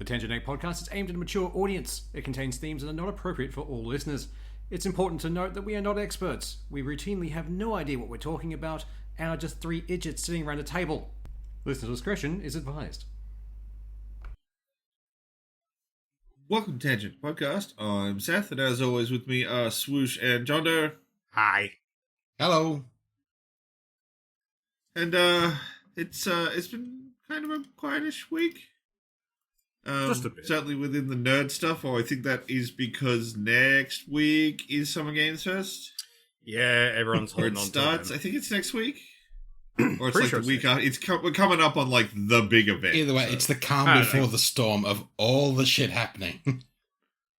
The Tangent Egg podcast is aimed at a mature audience. It contains themes that are not appropriate for all listeners. It's important to note that we are not experts. We routinely have no idea what we're talking about and are just three idiots sitting around a table. Listener discretion is advised. Welcome to Tangent Podcast. I'm Seth, and as always with me are Swoosh and Jondoe. Hi. Hello. And it's been kind of a quietish week. Just a bit. Certainly within the nerd stuff, or I think that is because next week is Summer Games Fest. Yeah, everyone's Or holding it on starts, to I them. think it's next week. Or it's Pretty like sure the week after. We're coming up on like the big event. Either way, so. it's the calm I don't before know. the storm of all the shit happening.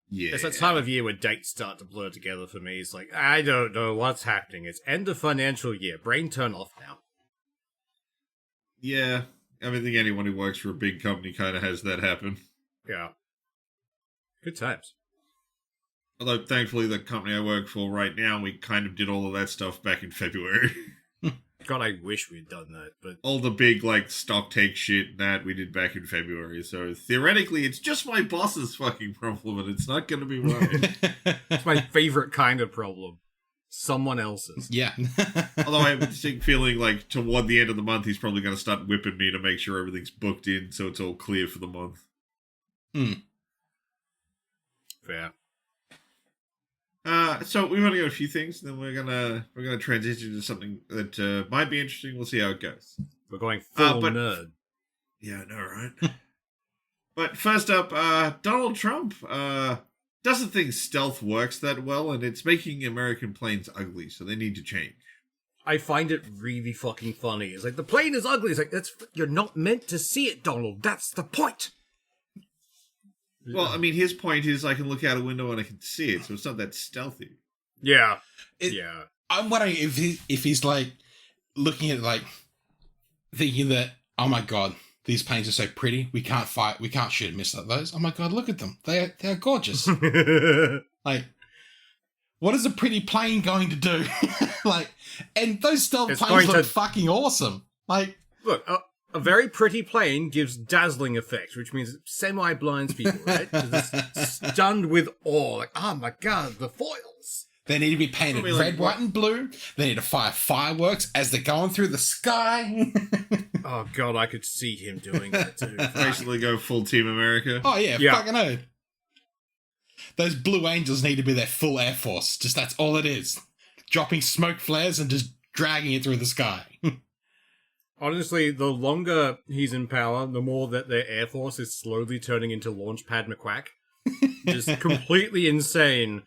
Yeah. It's that time of year where dates start to blur together for me. It's like, I don't know what's happening. It's end of financial year. Brain turn off now. Yeah. I mean, I think anyone who works for a big company kind of has that happen. Yeah. Good times. Although, thankfully, the company I work for right now, we kind of did all of that stuff back in February. God, I wish we'd done that, but All the big, like, stock take shit and that we did back in February. So, theoretically, it's just my boss's fucking problem, and it's not going to be mine. it's my favorite kind of problem. Someone else's. Yeah. Although I have a distinct feeling, like, toward the end of the month, he's probably going to start whipping me to make sure everything's booked in so it's all clear for the month. Fair. So we've only got a few things, and then we're gonna transition to something that might be interesting. We'll see how it goes. We're going full but- nerd. Yeah, I know, right? But first up, Donald Trump doesn't think stealth works that well, and it's making American planes ugly, so they need to change. I find it really fucking funny. It's like, the plane is ugly. It's like, you're not meant to see it, Donald. That's the point. Well, I mean, his point is I can look out a window and I can see it, so it's not that stealthy. Yeah. It- yeah. I'm wondering if he's like looking at like thinking that, oh my god, these planes are so pretty. We can't shoot and miss like those. Oh my god, look at them. They're gorgeous. Like, what is a pretty plane going to do? Like, and those stealth It's planes going look to- fucking awesome. Like, Look, a very pretty plane gives dazzling effects, which means it semi-blinds people, right? 'Cause it's stunned with awe. Like, oh my god, the foils. they need to be painted I mean, like, red, white, and blue. They need to fire fireworks as they're going through the sky. Oh god, I could see him doing that too. Basically go full Team America. Oh yeah, Yeah. fucking hell. Those Blue Angels need to be their full Air Force. Just that's all it is. Dropping smoke flares and just dragging it through the sky. Honestly, the longer he's in power, the more that their Air Force is slowly turning into Launchpad McQuack. Just completely insane,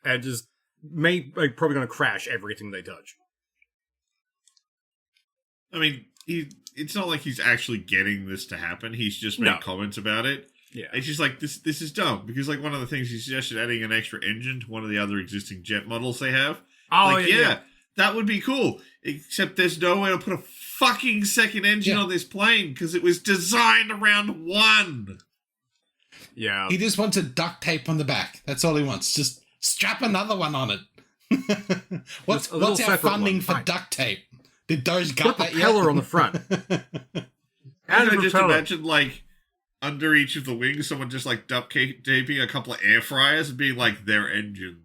and just probably going to crash everything they touch. I mean, it's not like he's actually getting this to happen. He's just made No. comments about it. Yeah. It's just like, this is dumb. Because, like, one of the things he suggested adding an extra engine to one of the other existing jet models they have. Oh, Like, yeah, that would be cool. Except there's no way to put a fucking second engine Yeah. on this plane because it was designed around one. Yeah. He just wants a duct tape on the back. That's all he wants. Just strap another one on it. what's Just a little our separate funding one, for fine. duct tape? Did Doge Put gut a that yet? propeller on the front. And And I a just propeller. imagine, like, under each of the wings, someone just, like, duct taping a couple of air fryers and being like, their engines.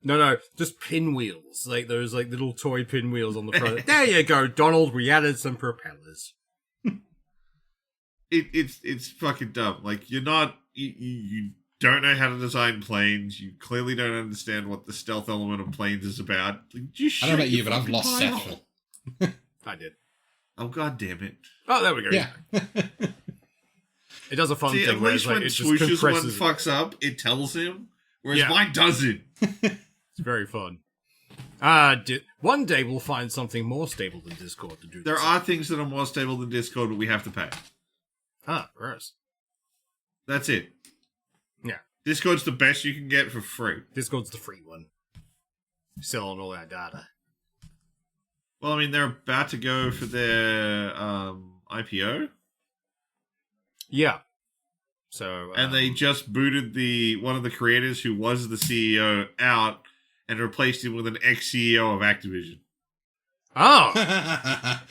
No, just pinwheels. Like those like little toy pinwheels on the front. There you go, Donald. We added some propellers. It's fucking dumb. Like, you're not... You don't know how to design planes. You clearly don't understand what the stealth element of planes is about. Like, just I don't know shut about you, your but I've fucking lost pie Seth. hole. I did. Oh, god damn it. Oh, there we go. Yeah. It does a fun See, thing at where least it's like when it just Swoosh's one compresses. fucks up, it tells him, whereas Yeah. mine doesn't. It's very fun. One day we'll find something more stable than Discord to do There this. are things that are more stable than Discord, but we have to pay. Ah, gross. That's it. Yeah. Discord's the best you can get for free. Discord's the free one. Selling all that data. Well, I mean, they're about to go for their IPO, Yeah. So and they just booted one of the creators who was the CEO out and replaced him with an ex-CEO of Activision. Oh,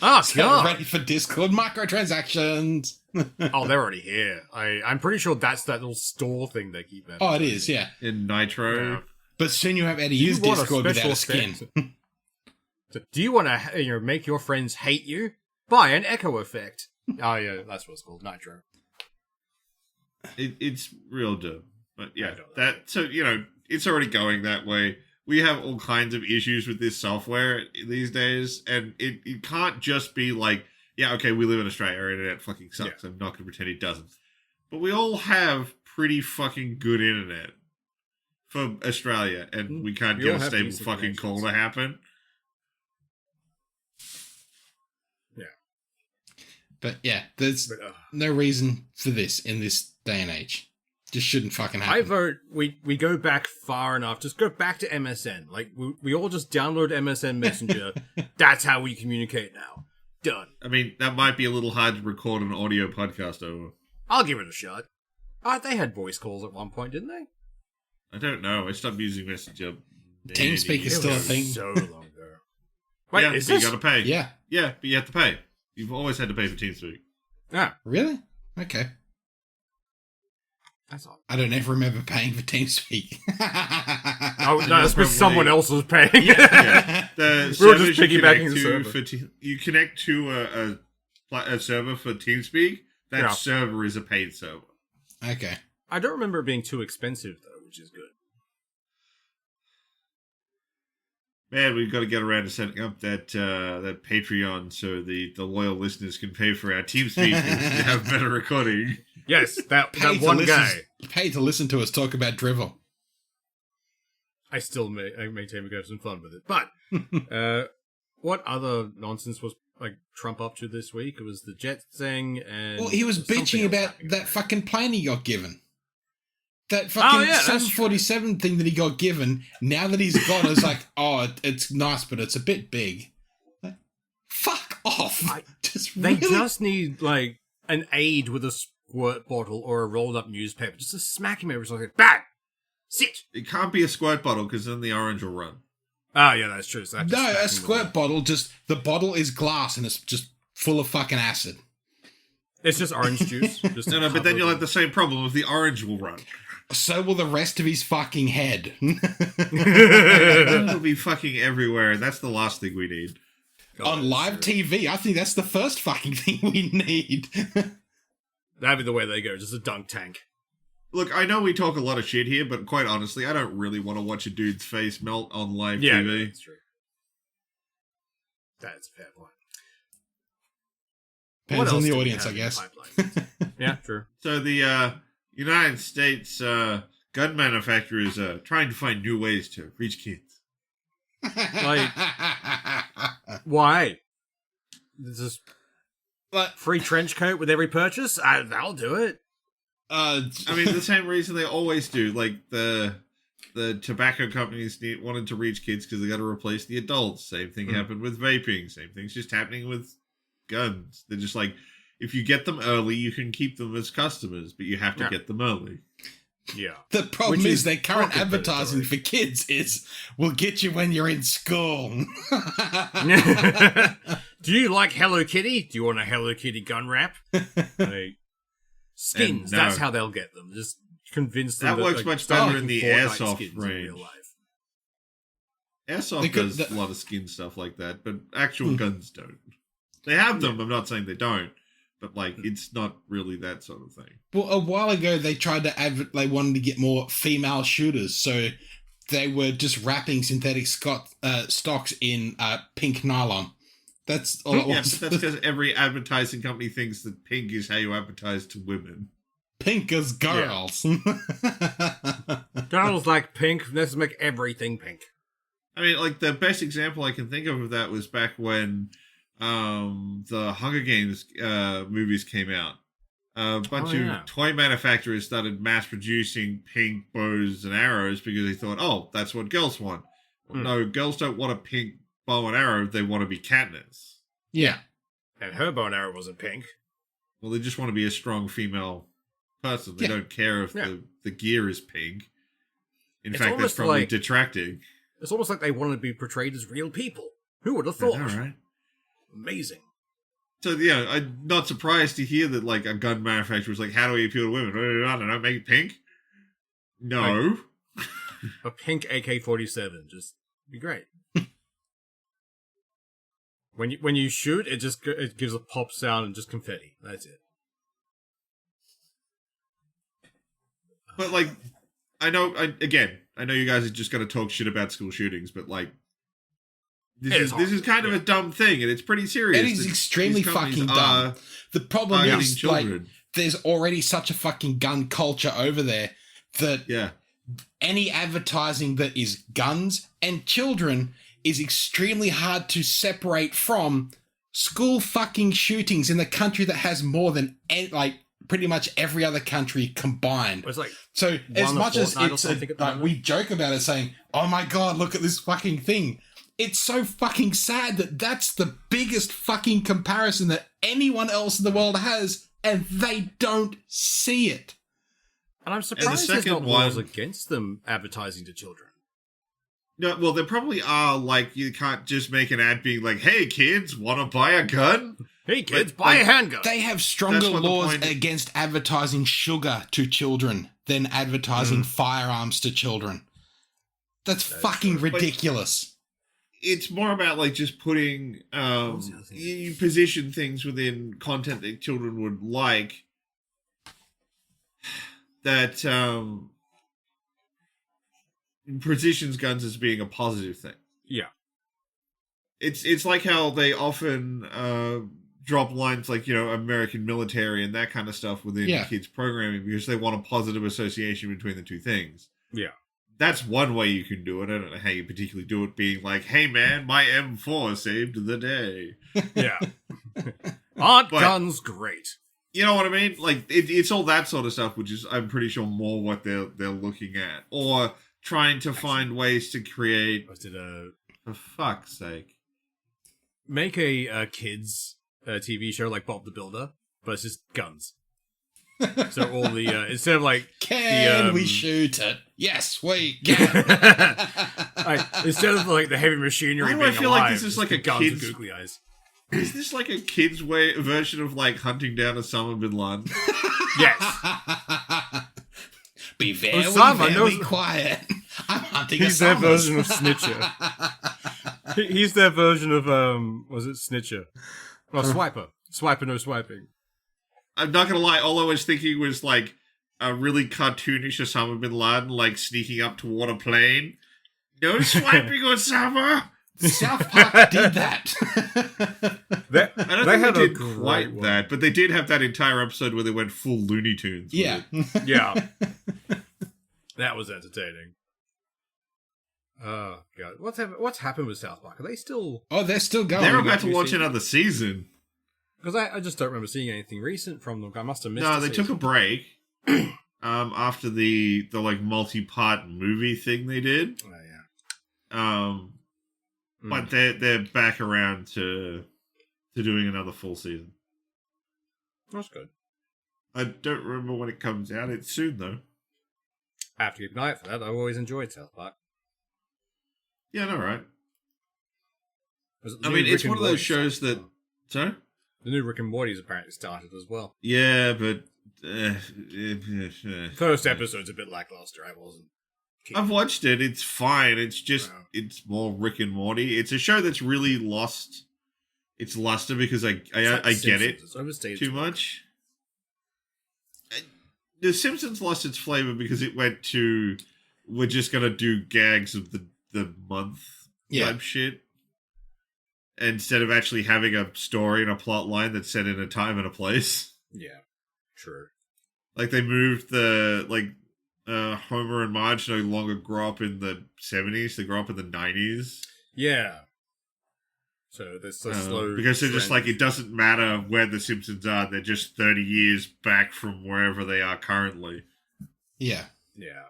oh, God. ready for Discord microtransactions. Oh, they're already here. I'm pretty sure that's that little store thing they keep at. Oh, it is, yeah. In Nitro. Yeah. But soon you won't be able to Do you use want a Discord without a special skin. effect? Do you want to make your friends hate you? Buy an echo effect. Oh, yeah, that's what it's called. Nitro. It's real dumb. But yeah, I don't know. that so it's already going that way. We have all kinds of issues with this software these days, and it can't just be like, yeah, okay, we live in Australia, our internet fucking sucks. Yeah. I'm not going to pretend it doesn't. But we all have pretty fucking good internet for Australia, and we can't We get all a have stable decent fucking call to connections. happen. But yeah, there's no reason for this in this day and age. Just shouldn't fucking happen. I vote we go back far enough. Just go back to MSN. Like, we all just download MSN Messenger. That's how we communicate now. Done. I mean, that might be a little hard to record an audio podcast over. I'll give it a shot. They had voice calls at one point, didn't they? I don't know. I stopped using Messenger. TeamSpeak is still a thing. So long ago. Wait, yeah, is but this? you gotta pay. Yeah. Yeah, but you have to pay. You've always had to pay for TeamSpeak. Ah, Really? Okay. that's all. I don't ever remember paying for TeamSpeak. Oh, no, that's because someone else was paying. Yeah. The We were just servers you piggybacking connect the to server. you connect to a server for TeamSpeak. That Yeah. server is a paid server. Okay. I don't remember it being too expensive, though, which is good. Man, we've got to get around to setting up that Patreon so the loyal listeners can pay for our TeamSpeak and have better recording. Yes, that Pay to one listen- guy. Pay to listen to us talk about drivel. I still maintain we got some fun with it. But what other nonsense was like Trump up to this week? It was the jet thing, and Well, he was something bitching else about happening. that fucking plane he got given. That fucking yeah, that's 747 thing that he got given, now that he's got, it's like, oh, it's nice, but it's a bit big. Like, fuck off. Just They really? just need like an aide with a squirt bottle or a rolled up newspaper just to smack him every so often. Bad. Sit. It can't be a squirt bottle because then the orange will run. Oh yeah, that's true. So I have to No, smack a him squirt with bottle, just, the bottle is glass and it's just full of fucking acid. It's just orange juice. Just No, but then you'll have the same problem if the orange will run. So will the rest of his fucking head. It'll be fucking everywhere, and that's the last thing we need. On live TV, I think that's the first fucking thing we need. That'd be the way they go. Just a dunk tank. Look, I know we talk a lot of shit here, but quite honestly, I don't really want to watch a dude's face melt on live Yeah, TV. that's true. That's a fair point. Depends What on the else do we audience, I have in guess. the pipeline? Yeah, true. So the United States gun manufacturers are trying to find new ways to reach kids. Like- Why? This is But, free trench coat with every purchase? That'll do it. I mean, the same reason they always do. Like the tobacco companies wanted to reach kids because they got to replace the adults. Same thing happened with vaping. Same thing's just happening with guns. They're just like, if you get them early, you can keep them as customers, but you have to Yeah. get them early. Yeah. the problem Which is is their current pocket advertising predatory. for kids is, we'll get you when you're in school. Do you like Hello Kitty? Do you want a Hello Kitty gun wrap? Like, skins. And no. That's how they'll get them. Just convince them That works like, much start better in making the Fortnite airsoft skins in range. real life. Airsoft does a lot of skin stuff like that, but actual guns don't. They have them, I'm not saying they don't, but like, it's not really that sort of thing. Well, a while ago, they tried to they wanted to get more female shooters, so they were just wrapping synthetic stocks in pink nylon. That's all it Yeah, was. but that's because every advertising company thinks that pink is how you advertise to women. Pink as girls. Girls like pink. Let's make everything pink. I mean, like, the best example I can think of that was back when the Hunger Games movies came out. A bunch of toy manufacturers started mass producing pink bows and arrows because they thought, oh, that's what girls want. Well, no, girls don't want a pink bow and arrow, they want to be Katniss. Yeah. And her bow and arrow wasn't pink. Well, they just want to be a strong female person. They don't care if the gear is pink. In It's fact, that's almost probably like- detracting. It's almost like they wanted to be portrayed as real people. Who would have thought? All right. Amazing. So, yeah, I'm not surprised to hear that, like, a gun manufacturer was like, how do we appeal to women? I don't know, make it pink? No. Like, a pink AK-47, just be great. When you shoot, it gives a pop sound and just confetti. That's it. But, like, I know you guys are just going to talk shit about school shootings, but, like, this is kind of a dumb thing, and it's pretty serious. It is extremely fucking dumb. The problem is, like, there's already such a fucking gun culture over there that any advertising that is guns and children is extremely hard to separate from school fucking shootings in the country that has more than, like, pretty much every other country combined. It's like, so as much as it's like we joke about it saying, oh my God, look at this fucking thing. It's so fucking sad that that's the biggest fucking comparison that anyone else in the world has, and they don't see it. And I'm surprised there's not laws against them advertising to children. No, well, there probably are. Like, you can't just make an ad being like, hey, kids, want to buy a gun? Hey, kids, buy a handgun. They have stronger laws against advertising sugar to children than advertising firearms to children. That's fucking ridiculous. It's more about, like, just putting, you position things within content that children would like that, positions guns as being a positive thing. Yeah. It's like how they often, drop lines like, you know, American military and that kind of stuff within kids' programming because they want a positive association between the two things. Yeah. That's one way you can do it. I don't know how you particularly do it, being like, hey man, my M4 saved the day. Yeah. Aren't guns great? You know what I mean? Like, it's all that sort of stuff, which is, I'm pretty sure, more what they're looking at. Or trying to find ways to create... For fuck's sake. Make a kids TV show like Bob the Builder, but it's just guns. So all the instead of like, can we shoot it? Yes, we can. Instead of like the heavy machinery. Why do I feel like this is like a guns kid's with googly eyes? Is this like a kid's version of like hunting down Osama bin Laden? Yes. Be very quiet. I'm hunting He's their version of Snitcher. He's their version of was it Snitcher? Well, Swiper. Swiper, no swiping. I'm not gonna lie, all I was thinking was like a really cartoonish Osama bin Laden, like sneaking up toward a plane. No swiping, Osama! South Park did that. I don't think they did quite that, but they did have that entire episode where they went full Looney Tunes. Yeah. Yeah. That was entertaining. Oh, God. What's happened with South Park? Are they still... Oh, they're still going. They're about to launch another season. Because I just don't remember seeing anything recent from them. I must have missed. No, they took a break after the like multi-part movie thing they did. Oh yeah. But they're back around to doing another full season. That's good. I don't remember when it comes out. It's soon though. I have to keep an eye out for that. I've always enjoyed South Park. Yeah, no, right. I mean, it's one of those shows that. Sorry. The new Rick and Morty's apparently started as well. Yeah, but... First episode's a bit lackluster. I've watched it. It's fine. It's just... It's more Rick and Morty. It's a show that's really lost its luster because I get it it's overstated too much. The Simpsons lost its flavor because it went to... We're just going to do gags of the month type shit. Instead of actually having a story and a plot line that's set in a time and a place. Yeah, true. Like they moved Homer and Marge no longer grow up in the 70s, they grow up in the 90s. Yeah. So there's so slow. Because they're just like, it doesn't matter where the Simpsons are, they're just 30 years back from wherever they are currently. Yeah. Yeah.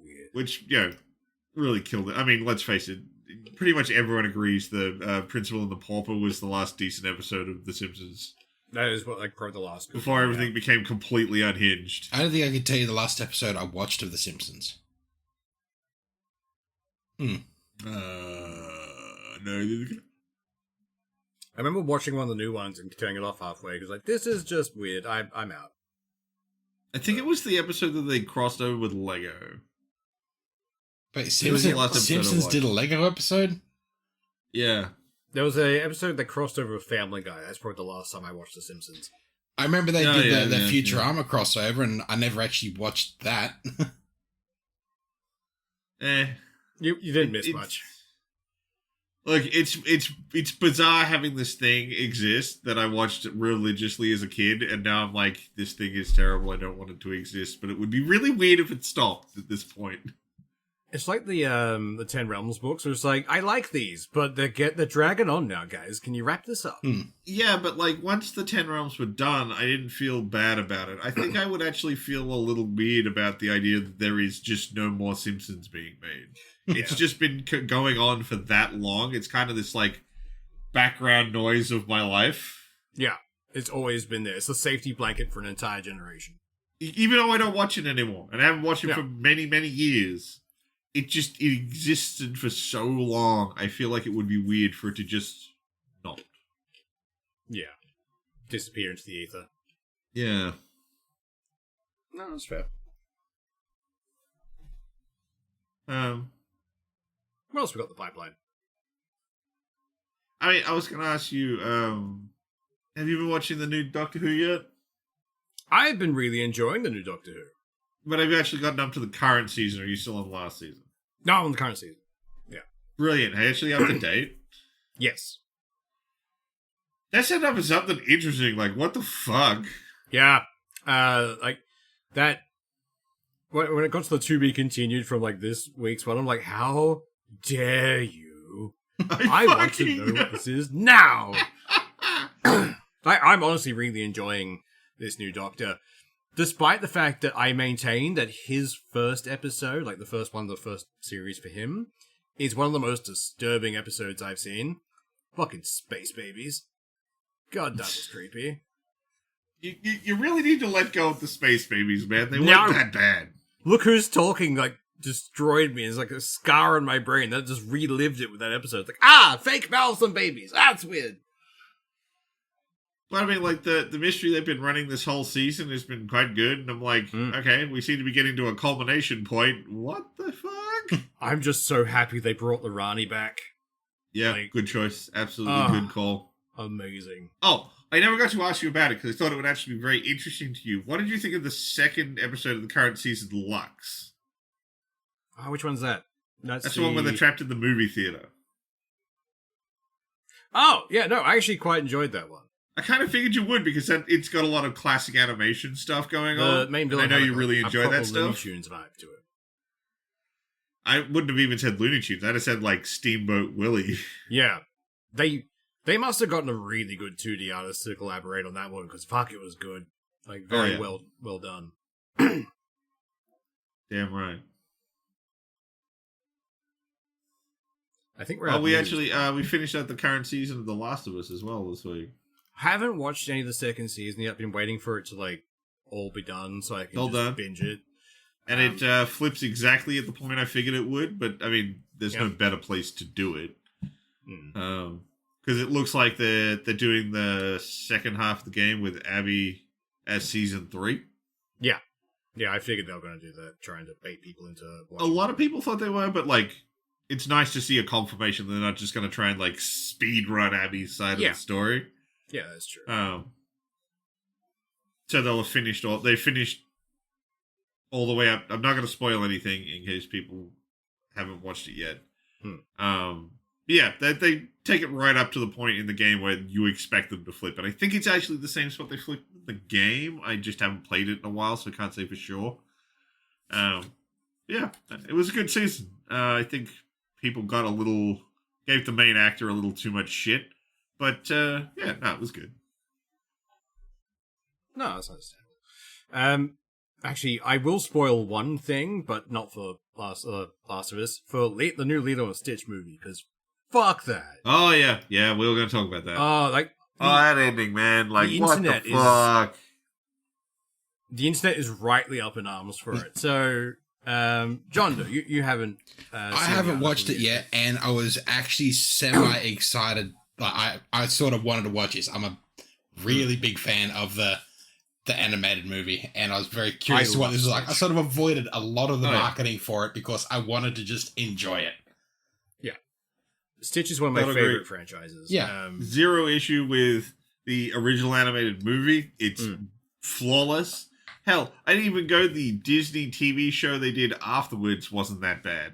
Weird. Which, really killed it. I mean, let's face it. Pretty much everyone agrees the Principal and the Pauper was the last decent episode of The Simpsons. That is what, like, probably the last. Before everything became completely unhinged. I don't think I could tell you the last episode I watched of The Simpsons. No. I remember watching one of the new ones and turning it off halfway because like this is just weird. I'm out. I think it was the episode that they crossed over with Lego. But was the last episode I Simpsons watched. did a Lego episode? Yeah. There was a episode that crossed over with Family Guy. That's probably the last time I watched The Simpsons. I remember they did the yeah. Futurama crossover, and I never actually watched that. You didn't miss much. Look, it's bizarre having this thing exist that I watched religiously as a kid, and now I'm like, this thing is terrible. I don't want it to exist, but it would be really weird if it stopped at this point. It's like the 10 Realms books. Where it's like, I like these, but they're dragging on now, guys. Can you wrap this up? Yeah, but like once the 10 Realms were done, I didn't feel bad about it. I think I would actually feel a little weird about the idea that there is just no more Simpsons being made. It's just been going on for that long. It's kind of this like background noise of my life. Yeah, it's always been there. It's the safety blanket for an entire generation. Even though I don't watch it anymore, and I haven't watched it for many, many years. It existed for so long. I feel like it would be weird for it to just not. Yeah. Disappear into the ether. Yeah. No, that's fair. What else we got in the pipeline? I mean, I was going to ask you, have you been watching the new Doctor Who yet? I've been really enjoying the new Doctor Who. But have you actually gotten up to the current season, or are you still on last season? No, I'm on the current season. Yeah. Brilliant. Hey, actually up to date? Yes. That set up as something interesting. Like, what the fuck? Yeah. Like, that... When it got to the to be continued from, like, this week's one, I'm like, how dare you? I want to know what this is now! I'm honestly really enjoying this new Doctor. Despite the fact that I maintain that his first episode, like the first one of the first series for him, is one of the most disturbing episodes I've seen. Fucking space babies. God, that was creepy. You really need to let go of the space babies, man. They weren't that bad. Look Who's Talking, like, destroyed me. It's like a scar on my brain. That just relived it with that episode. It's like, fake mouths and babies. That's weird. But I mean, like, the mystery they've been running this whole season has been quite good, and I'm like, okay, we seem to be getting to a culmination point. What the fuck? I'm just so happy they brought the Rani back. Yeah, like, good choice. Absolutely good call. Amazing. Oh, I never got to ask you about it, because I thought it would actually be very interesting to you. What did you think of the second episode of the current season, Lux? Oh, which one's that? That's the one where they're trapped in the movie theater. Oh, yeah, no, I actually quite enjoyed that one. I kind of figured you would, because it's got a lot of classic animation stuff going on. Main villain, I know you really enjoy that stuff. Looney Tunes vibe to it. I wouldn't have even said Looney Tunes. I'd have said, like, Steamboat Willie. Yeah. They must have gotten a really good 2D artist to collaborate on that one, because fuck, it was good. Like, very well done. Damn right. I think we're we finished out the current season of The Last of Us as well this week. Haven't watched any of the second season yet. Been waiting for it to like all be done so I can binge it. And it flips exactly at the point I figured it would, but I mean, there's no better place to do it. Because it looks like they're doing the second half of the game with Abby as season 3. Yeah. Yeah, I figured they were going to do that, trying to bait people into watching. A lot of people thought they were, but like, it's nice to see a confirmation they're not just going to try and like speed run Abby's side of the story. Yeah, that's true. So they'll have finished all the way up. I'm not going to spoil anything in case people haven't watched it yet. Yeah, they take it right up to the point in the game where you expect them to flip. And I think it's actually the same spot they flipped in the game. I just haven't played it in a while, so I can't say for sure. Yeah, it was a good season. I think people gave the main actor a little too much shit. But, it was good. No, that's understandable. Actually, I will spoil one thing, but not for Last of Us, for the new Lilo and Stitch movie, because fuck that. Oh, yeah. Yeah, we were going to talk about that. That ending, man. Like, what the fuck? The internet is rightly up in arms for it. So, Jondoe, you haven't... I haven't watched it yet, and I was actually semi-excited I sort of wanted to watch this. I'm a really big fan of the animated movie, and I was very curious to what this was like. I sort of avoided a lot of the marketing for it because I wanted to just enjoy it. Yeah. Stitch is one of my favorite franchises. Yeah. Zero issue with the original animated movie. It's flawless. Hell, I didn't even go the Disney TV show they did afterwards wasn't that bad.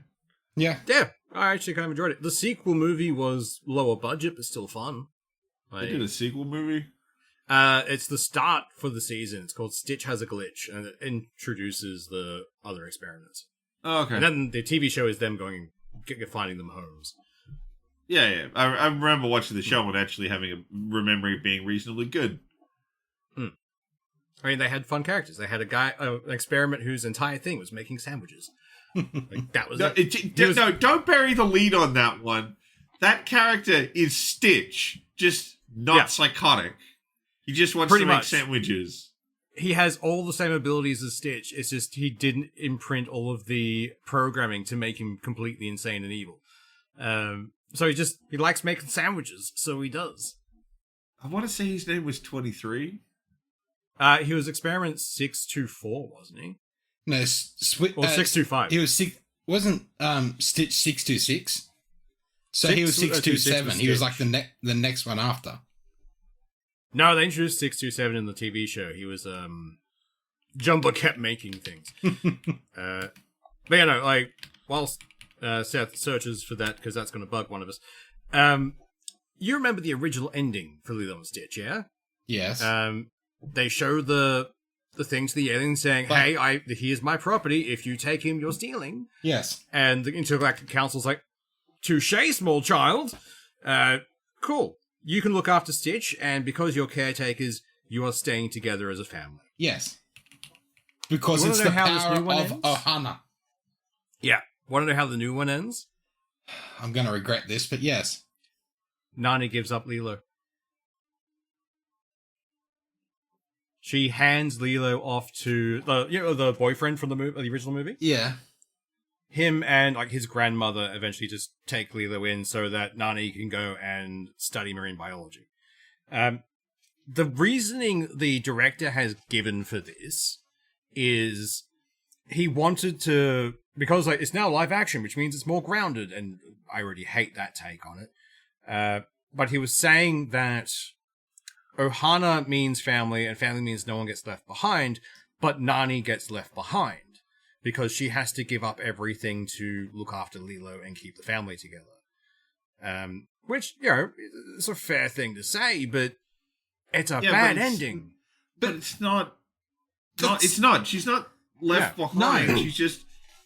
Yeah. Yeah. I actually kind of enjoyed it. The sequel movie was lower budget, but still fun. They did a sequel movie? It's the start for the season. It's called Stitch Has a Glitch, and it introduces the other experiments. Oh, okay. And then the TV show is them finding them homes. Yeah. I remember watching the show and actually remembering it being reasonably good. I mean, they had fun characters. They had an experiment whose entire thing was making sandwiches. Like, that was No, don't bury the lead on that one. That character is Stitch, just not psychotic. He just wants to make sandwiches. He has all the same abilities as Stitch. It's just he didn't imprint all of the programming to make him completely insane and evil. So he likes making sandwiches, so he does. I want to say his name was 23. He was Experiment 624, wasn't he? No, 625. He was wasn't Stitch 626. So he was 627. He was like the next one after. No, they introduced 627 in the TV show. He was Jumbo kept making things. But yeah, no, like whilst Seth searches for that because that's going to bug one of us. You remember the original ending for Lilo and Stitch, yeah? Yes. They show the thing to the alien saying, "Hey, here's my property. If you take him, you're stealing." Yes. And the Intergalactic Council's like, "Touché, small child. Cool. You can look after Stitch, and because you're caretakers, you are staying together as a family." Yes. Because it's the power of Ohana. Yeah. Want to know how the new one ends? I'm going to regret this, but yes. Nani gives up Lilo. She hands Lilo off to the boyfriend from the original movie. Yeah. Him and like his grandmother eventually just take Lilo in so that Nani can go and study marine biology. The reasoning the director has given for this is he wanted to, because like it's now live action, which means it's more grounded, and I already hate that take on it. But he was saying that Ohana means family, and family means no one gets left behind, but Nani gets left behind because she has to give up everything to look after Lilo and keep the family together. Which, it's a fair thing to say, but it's a bad ending. But it's not. It's not. She's not left behind. No. She's just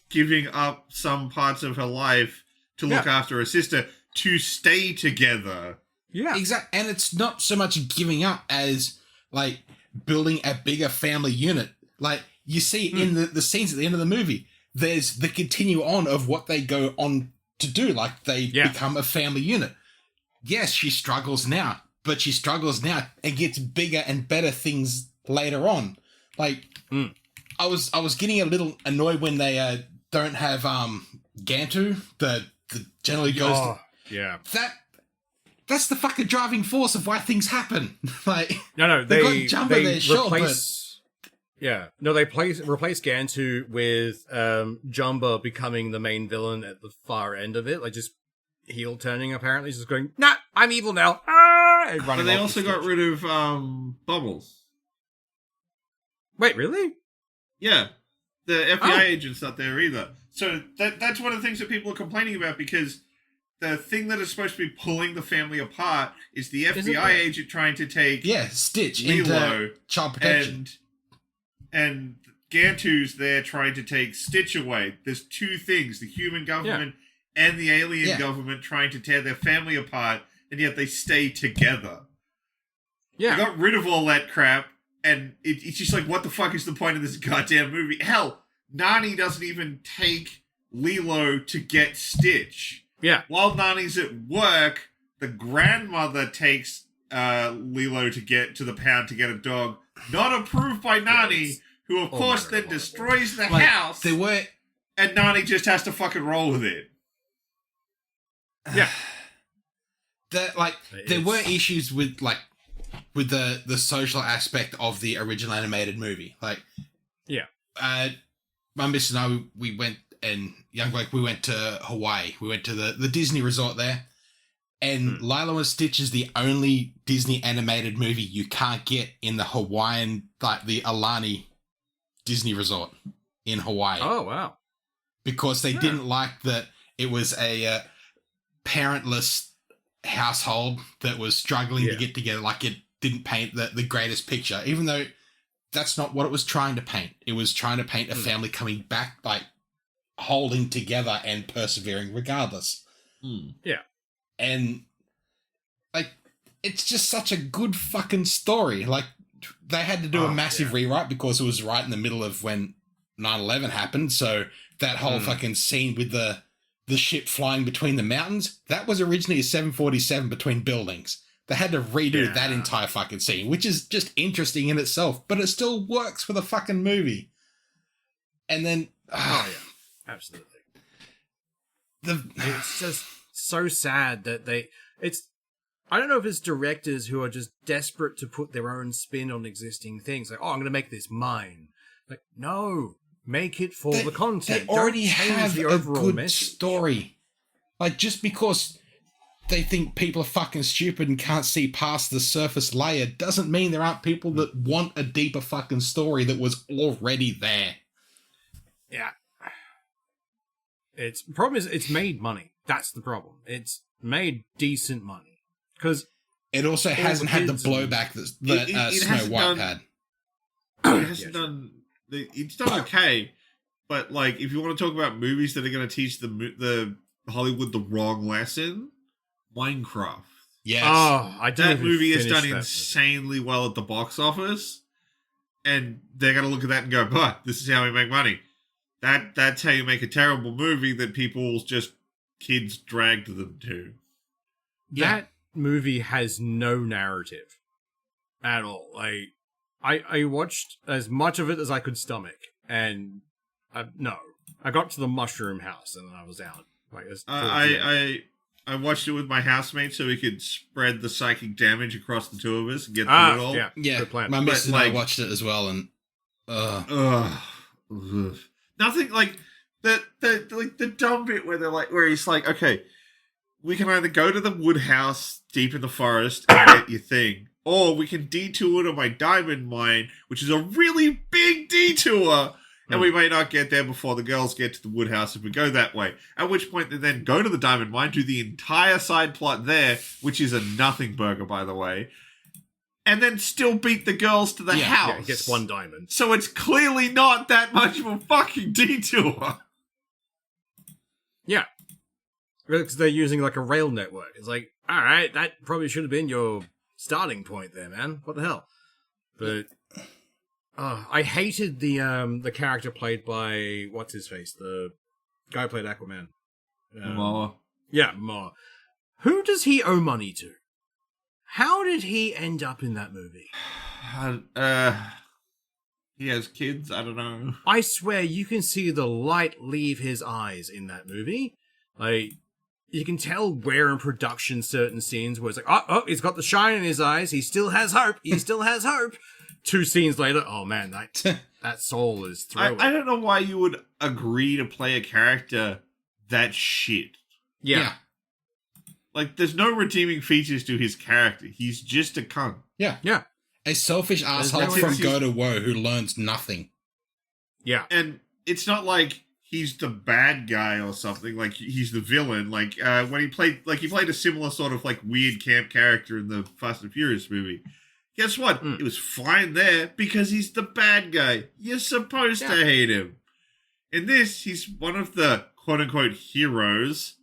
giving up some parts of her life to look after her sister to stay together. Yeah. Exactly. And it's not so much giving up as, like, building a bigger family unit. Like, you see in the scenes at the end of the movie, there's the continue on of what they go on to do. Like, they become a family unit. Yes, she struggles now, but she struggles now and gets bigger and better things later on. Like, I was getting a little annoyed when they don't have Gantu, the generally goes That's the fucking driving force of why things happen. Like, they got Jumbo there, replace. They replace Gantu with Jumbo becoming the main villain at the far end of it, like just heel turning. Apparently, just going, "Nah, I'm evil now." And but they also got rid of Bubbles. Wait, really? Yeah, the FBI agent's not there either. So that's one of the things that people are complaining about because the thing that is supposed to be pulling the family apart is the FBI agent trying to take Stitch Lilo into child protection. And Gantu's there trying to take Stitch away. There's two things, the human government and the alien government trying to tear their family apart, and yet they stay together. Yeah. They got rid of all that crap, and it's just like, what the fuck is the point of this goddamn movie? Hell, Nani doesn't even take Lilo to get Stitch. Yeah. While Nani's at work, the grandmother takes Lilo to get to the pound to get a dog, not approved by Nani, who of course then destroys the house. And Nani just has to fucking roll with it. Yeah. there were issues with the social aspect of the original animated movie. Like, yeah, my missus and I, we went, and young Blake, we went to Hawaii. We went to the Disney resort there. And Lilo and Stitch is the only Disney animated movie you can't get in the Hawaiian, like the Aulani Disney resort in Hawaii. Oh, wow. Because they didn't like that it was a parentless household that was struggling to get together. Like, it didn't paint the greatest picture, even though that's not what it was trying to paint. It was trying to paint a family coming back, like, holding together and persevering regardless. Yeah. And, like, it's just such a good fucking story. Like, they had to do a massive rewrite because it was right in the middle of when 9/11 happened. So that whole fucking scene with the ship flying between the mountains, that was originally a 747 between buildings. They had to redo that entire fucking scene, which is just interesting in itself, but it still works for the fucking movie. And then... absolutely. It's just so sad that I don't know if it's directors who are just desperate to put their own spin on existing things. Like, I'm going to make this mine. Like, no, make it for the content. They already have the a overall good message. story. Like, just because they think people are fucking stupid and can't see past the surface layer doesn't mean there aren't people that want a deeper fucking story that was already there. Yeah. Problem is, it's made money. That's the problem. It's made decent money. Because it also hasn't had the blowback that Snow White had. It hasn't done... It's done okay, but, like, if you want to talk about movies that are going to teach the Hollywood the wrong lesson, Minecraft. Yes. Oh, I didn't that movie has done that insanely well at the box office, and they're going to look at that and go, "But this is how we make money." That's how you make a terrible movie that kids dragged them to. That movie has no narrative at all. Like, I watched as much of it as I could stomach, and I got to the mushroom house and then I was out. Like, I watched it with my housemate so we could spread the psychic damage across the two of us and get through it all. Yeah. Good plan. My missus and I watched it as well, and nothing like the dumb bit where he's like, okay, we can either go to the wood house deep in the forest and get your thing, or we can detour to my diamond mine, which is a really big detour, and we may not get there before the girls get to the wood house if we go that way. At which point they then go to the diamond mine, do the entire side plot there, which is a nothing burger, by the way, and then still beat the girls to the house. Yeah, it gets 1 diamond. So it's clearly not that much of a fucking detour. Yeah. Because they're using, like, a rail network. It's like, alright, that probably should have been your starting point there, man. What the hell? But I hated the character played by, what's his face? The guy who played Aquaman. Momoa. Yeah, Momoa. Who does he owe money to? How did he end up in that movie? He has kids? I don't know. I swear you can see the light leave his eyes in that movie. Like, you can tell where in production certain scenes where it's like, oh, he's got the shine in his eyes. He still has hope. He still has hope. 2 scenes later, oh man, that soul is through. I don't know why you would agree to play a character that shit. Yeah. Like, there's no redeeming features to his character. He's just a cunt. Yeah. Yeah. A selfish asshole from Go to Woe who learns nothing. Yeah. And it's not like he's the bad guy or something. Like, he's the villain. Like, when he played a similar sort of, like, weird camp character in the Fast and Furious movie. Guess what? It was fine there because he's the bad guy. You're supposed to hate him. In this, he's one of the quote-unquote heroes.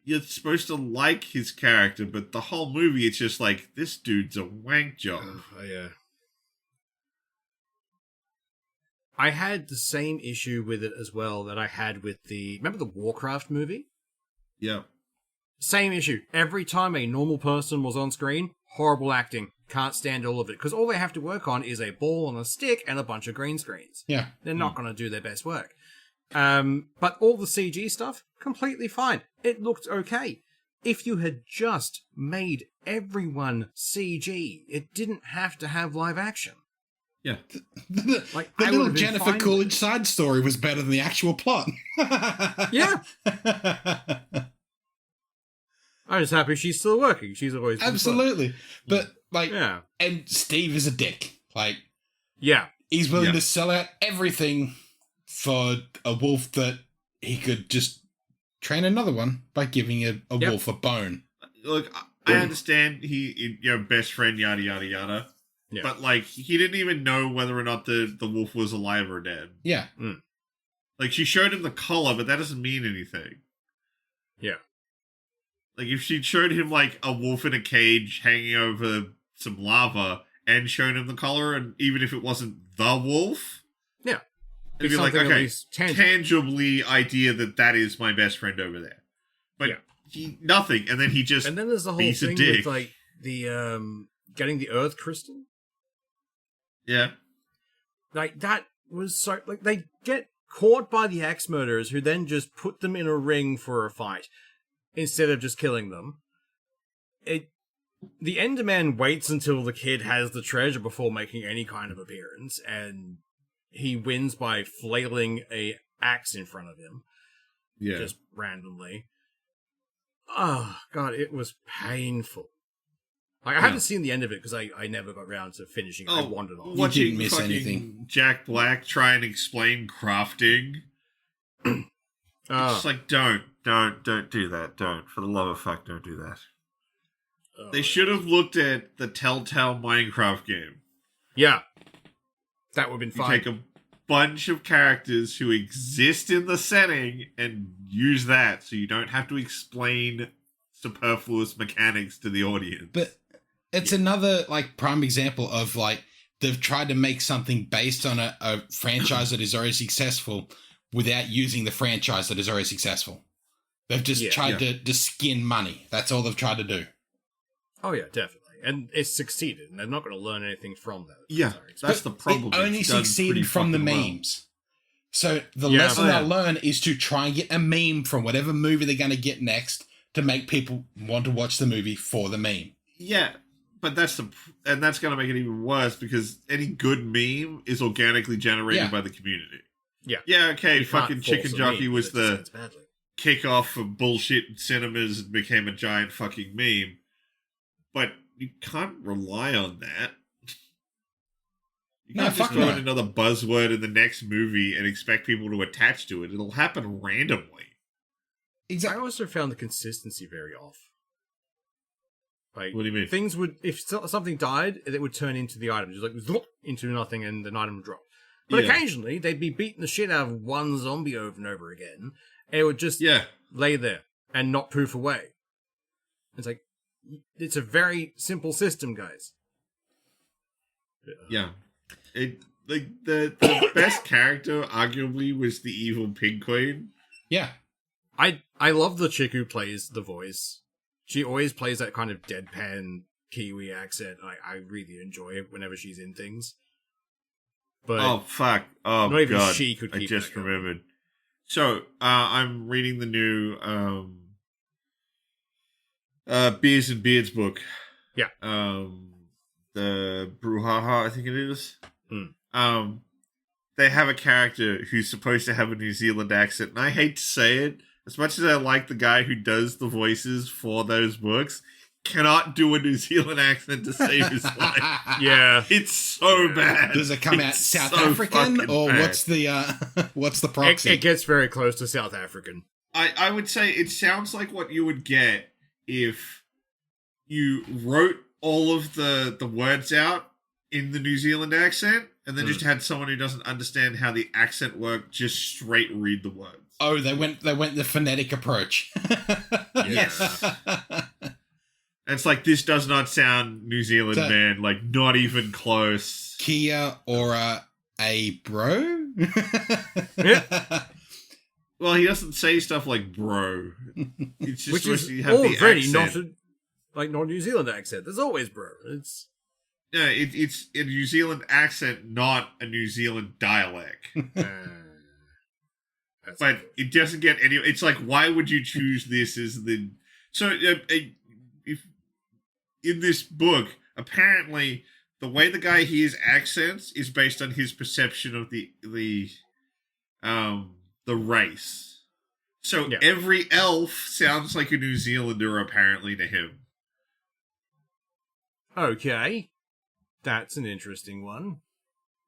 You're supposed to like his character, but the whole movie, it's just like, this dude's a wank job. Yeah. I had the same issue with it as well that I had with remember the Warcraft movie? Yeah. Same issue. Every time a normal person was on screen, horrible acting. Can't stand all of it. Because all they have to work on is a ball on a stick and a bunch of green screens. Yeah. They're not going to do their best work. But all the CG stuff, completely fine. It looked okay. if you had just made everyone CG, it didn't have to have live action. Yeah. The I little would've been Jennifer fine with Coolidge side story was better than the actual plot. Yeah. I'm just happy she's still working. She's always been Absolutely. But, like, yeah. and Steve is a dick. Like, Yeah. he's willing to sell out everything for a wolf that he could just train another one by giving a wolf a bone. Look, I understand best friend, yada, yada, yada. Yeah. But, like, he didn't even know whether or not the wolf was alive or dead. Yeah. Mm. Like, she showed him the collar, but that doesn't mean anything. Yeah. Like, if she'd showed him, like, a wolf in a cage hanging over some lava and shown him the collar, and even if it wasn't the wolf... Yeah. It'd be like, okay, tangibly idea that is my best friend over there. But nothing, and then he just... And then there's the whole thing with, like, the, getting the Earth Crystal. Yeah. Like, that was so... Like, they get caught by the axe murderers, who then just put them in a ring for a fight, instead of just killing them. The Enderman waits until the kid has the treasure before making any kind of appearance, and he wins by flailing a axe in front of him. Yeah. Just randomly. Oh, God, it was painful. Like, I haven't seen the end of it because I never got around to finishing it. I wandered off. You didn't miss anything. Jack Black try and explain crafting. It's like, don't do that. Don't. For the love of fuck, don't do that. They should have looked at the Telltale Minecraft game. Yeah. That would have been fun. You take a bunch of characters who exist in the setting and use that so you don't have to explain superfluous mechanics to the audience. But it's another, like, prime example of, like, they've tried to make something based on a franchise that is already successful without using the franchise that is already successful. They've just tried to skin money. That's all they've tried to do. Oh, yeah, definitely. And it's succeeded, and they're not going to learn anything from that. Yeah, that's the problem. It only succeeded from the memes. So the lesson they'll learn is to try and get a meme from whatever movie they're going to get next to make people want to watch the movie for the meme. Yeah, but that's going to make it even worse because any good meme is organically generated by the community. Yeah. Yeah, okay, fucking Chicken Jockey was the kickoff for bullshit in cinemas and became a giant fucking meme. But you can't rely on that. You can't just throw in another buzzword in the next movie and expect people to attach to it. It'll happen randomly. Exactly. I also found the consistency very off. Like, what do you mean? Things would, if something died, it would turn into the item. Just like, into nothing and an item would drop. But occasionally, they'd be beating the shit out of one zombie over and over again, and it would just lay there and not poof away. It's like, it's a very simple system, guys. Yeah. The best character, arguably, was the evil pig queen. Yeah. I love the chick who plays the voice. She always plays that kind of deadpan Kiwi accent. I really enjoy it whenever she's in things. But oh, fuck. Oh, not even God. she could keep I just remembered. So, I'm reading the new Beers and Beards book. Yeah. The Brouhaha, I think it is. They have a character who's supposed to have a New Zealand accent, and I hate to say it, as much as I like the guy who does the voices for those books, cannot do a New Zealand accent to save his life. Yeah. It's so bad. Does it come out South African, or bad. What's the proxy? It gets very close to South African. I would say it sounds like what you would get if you wrote all of the words out in the New Zealand accent and then just had someone who doesn't understand how the accent worked just straight read the words. Oh, they went the phonetic approach. Yes. It's like, this does not sound New Zealand, man. Like, not even close. Kia ora a bro? Well, he doesn't say stuff like bro. It's just which is you have already the accent. not New Zealand accent. There's always bro. It's a New Zealand accent, not a New Zealand dialect. But it doesn't get any... It's like, why would you choose this as the So, if, in this book, apparently, the way the guy hears accents is based on his perception of the race. So every elf sounds like a New Zealander, apparently, to him. Okay. That's an interesting one.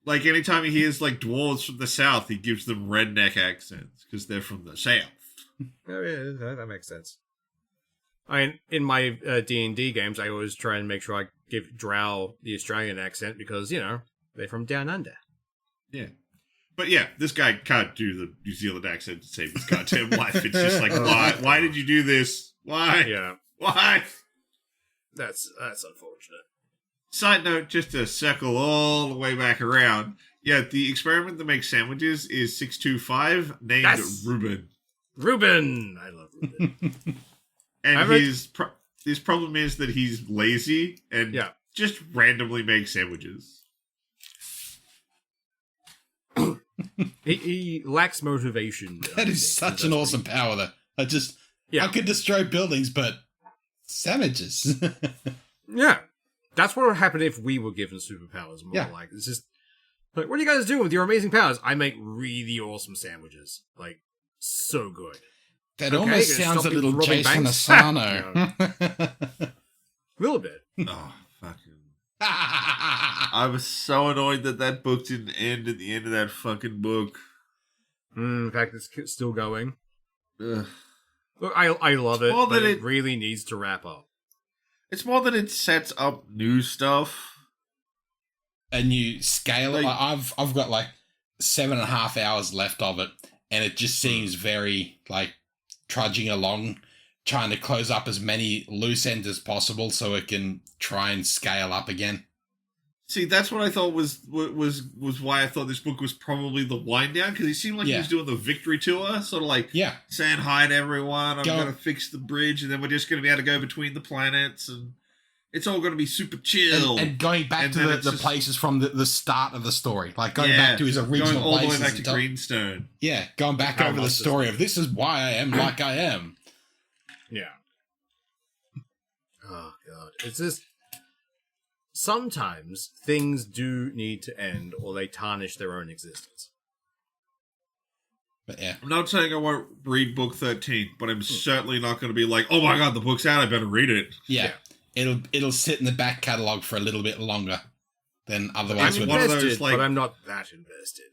Like, anytime he hears, like, dwarves from the south, he gives them redneck accents, because they're from the south. Oh, yeah, that makes sense. I mean, in my D&D games, I always try and make sure I give Drow the Australian accent, because, they're from down under. Yeah. But yeah, this guy can't do the New Zealand accent to save his goddamn life. It's just like, why? Why did you do this? Why? Yeah. Why? That's unfortunate. Side note, just to circle all the way back around. Yeah, the experiment that makes sandwiches is 625, named Reuben. Reuben! I love Reuben. And his problem is that he's lazy and just randomly makes sandwiches. He lacks motivation. That is such an awesome power, though. I could destroy buildings, but sandwiches. Yeah. That's what would happen if we were given superpowers. More like, it's just, like, what are you guys doing with your amazing powers? I make really awesome sandwiches. Like, so good. That almost sounds a little Jason Asano. A little bit. Oh, fucking. I was so annoyed that book didn't end at the end of that fucking book. In fact, it's still going. Ugh. Look, I love it, but it really needs to wrap up. It's more that it sets up new stuff. And you scale it. Like, I've got like 7.5 hours left of it, and it just seems very like trudging along, trying to close up as many loose ends as possible so it can try and scale up again. See, that's what I thought was why I thought this book was probably the wind down, because he seemed like he was doing the victory tour, sort of like saying hi to everyone, I'm going to fix the bridge, and then we're just going to be able to go between the planets, and it's all going to be super chill. And going back to the places from the start of the story, like going back to his original going all places. the way back to Greenstone. Yeah, going back over the story of this is why I am like I am. Yeah. Oh, God. It's just... Sometimes things do need to end, or they tarnish their own existence. But yeah. I'm not saying I won't read book 13, but I'm certainly not going to be like, oh my god, the book's out, I better read it. Yeah. It'll sit in the back catalogue for a little bit longer than otherwise I'm would. invested, one of those, like, but I'm not that invested.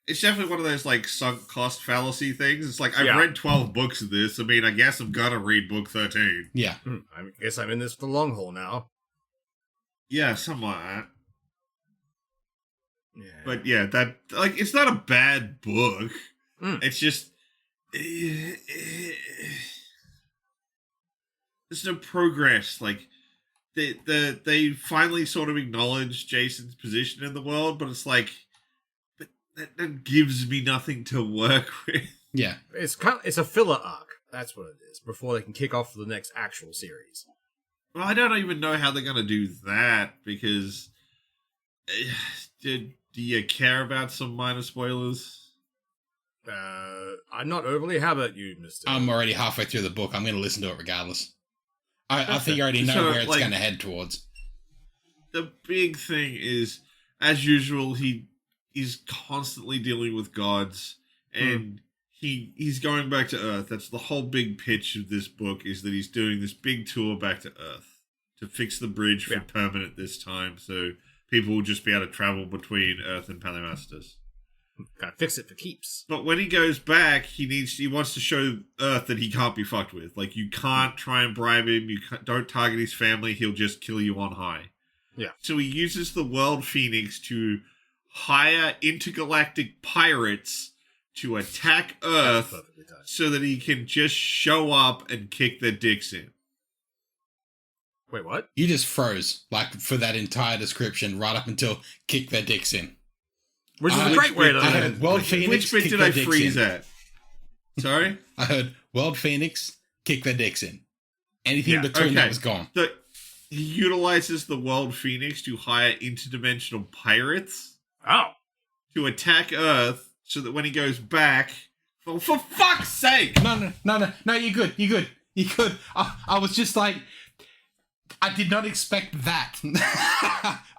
It's definitely one of those, like, sunk cost fallacy things. It's like, I've read 12 books of this. I mean, I guess I'm gonna read book 13. Yeah. I guess I'm in this for the long haul now. Yeah, something like that. Yeah. But yeah, that, like, it's not a bad book. It's just... there's no progress. Like, they finally sort of acknowledge Jason's position in the world, but it's like... That gives me nothing to work with. Yeah. It's a filler arc. That's what it is. Before they can kick off the next actual series. Well, I don't even know how they're going to do that, because... do you care about some minor spoilers? I'm not overly. How about you, Mr.? I'm already halfway through the book. I'm going to listen to it regardless. I think I already know where it's going to head towards. The big thing is, as usual, he's constantly dealing with gods, and he's going back to Earth. That's the whole big pitch of this book, is that he's doing this big tour back to Earth to fix the bridge for permanent this time, so people will just be able to travel between Earth and Palimastus. Gotta fix it for keeps. But when he goes back, he wants to show Earth that he can't be fucked with. Like, you can't try and bribe him, don't target his family, he'll just kill you on high. Yeah. So he uses the World Phoenix to hire intergalactic pirates to attack Earth so that he can just show up and kick their dicks in. Wait, what? You just froze, like, for that entire description, right up until kick their dicks in. Which is a great way to heard World Phoenix, which bit did I freeze at? Sorry? I heard World Phoenix, kick their dicks in. Anything between that was gone. He utilizes the World Phoenix to hire interdimensional pirates to attack Earth, so that when he goes back... Oh, for fuck's sake! No, you're good. You could. I was just like, I did not expect that.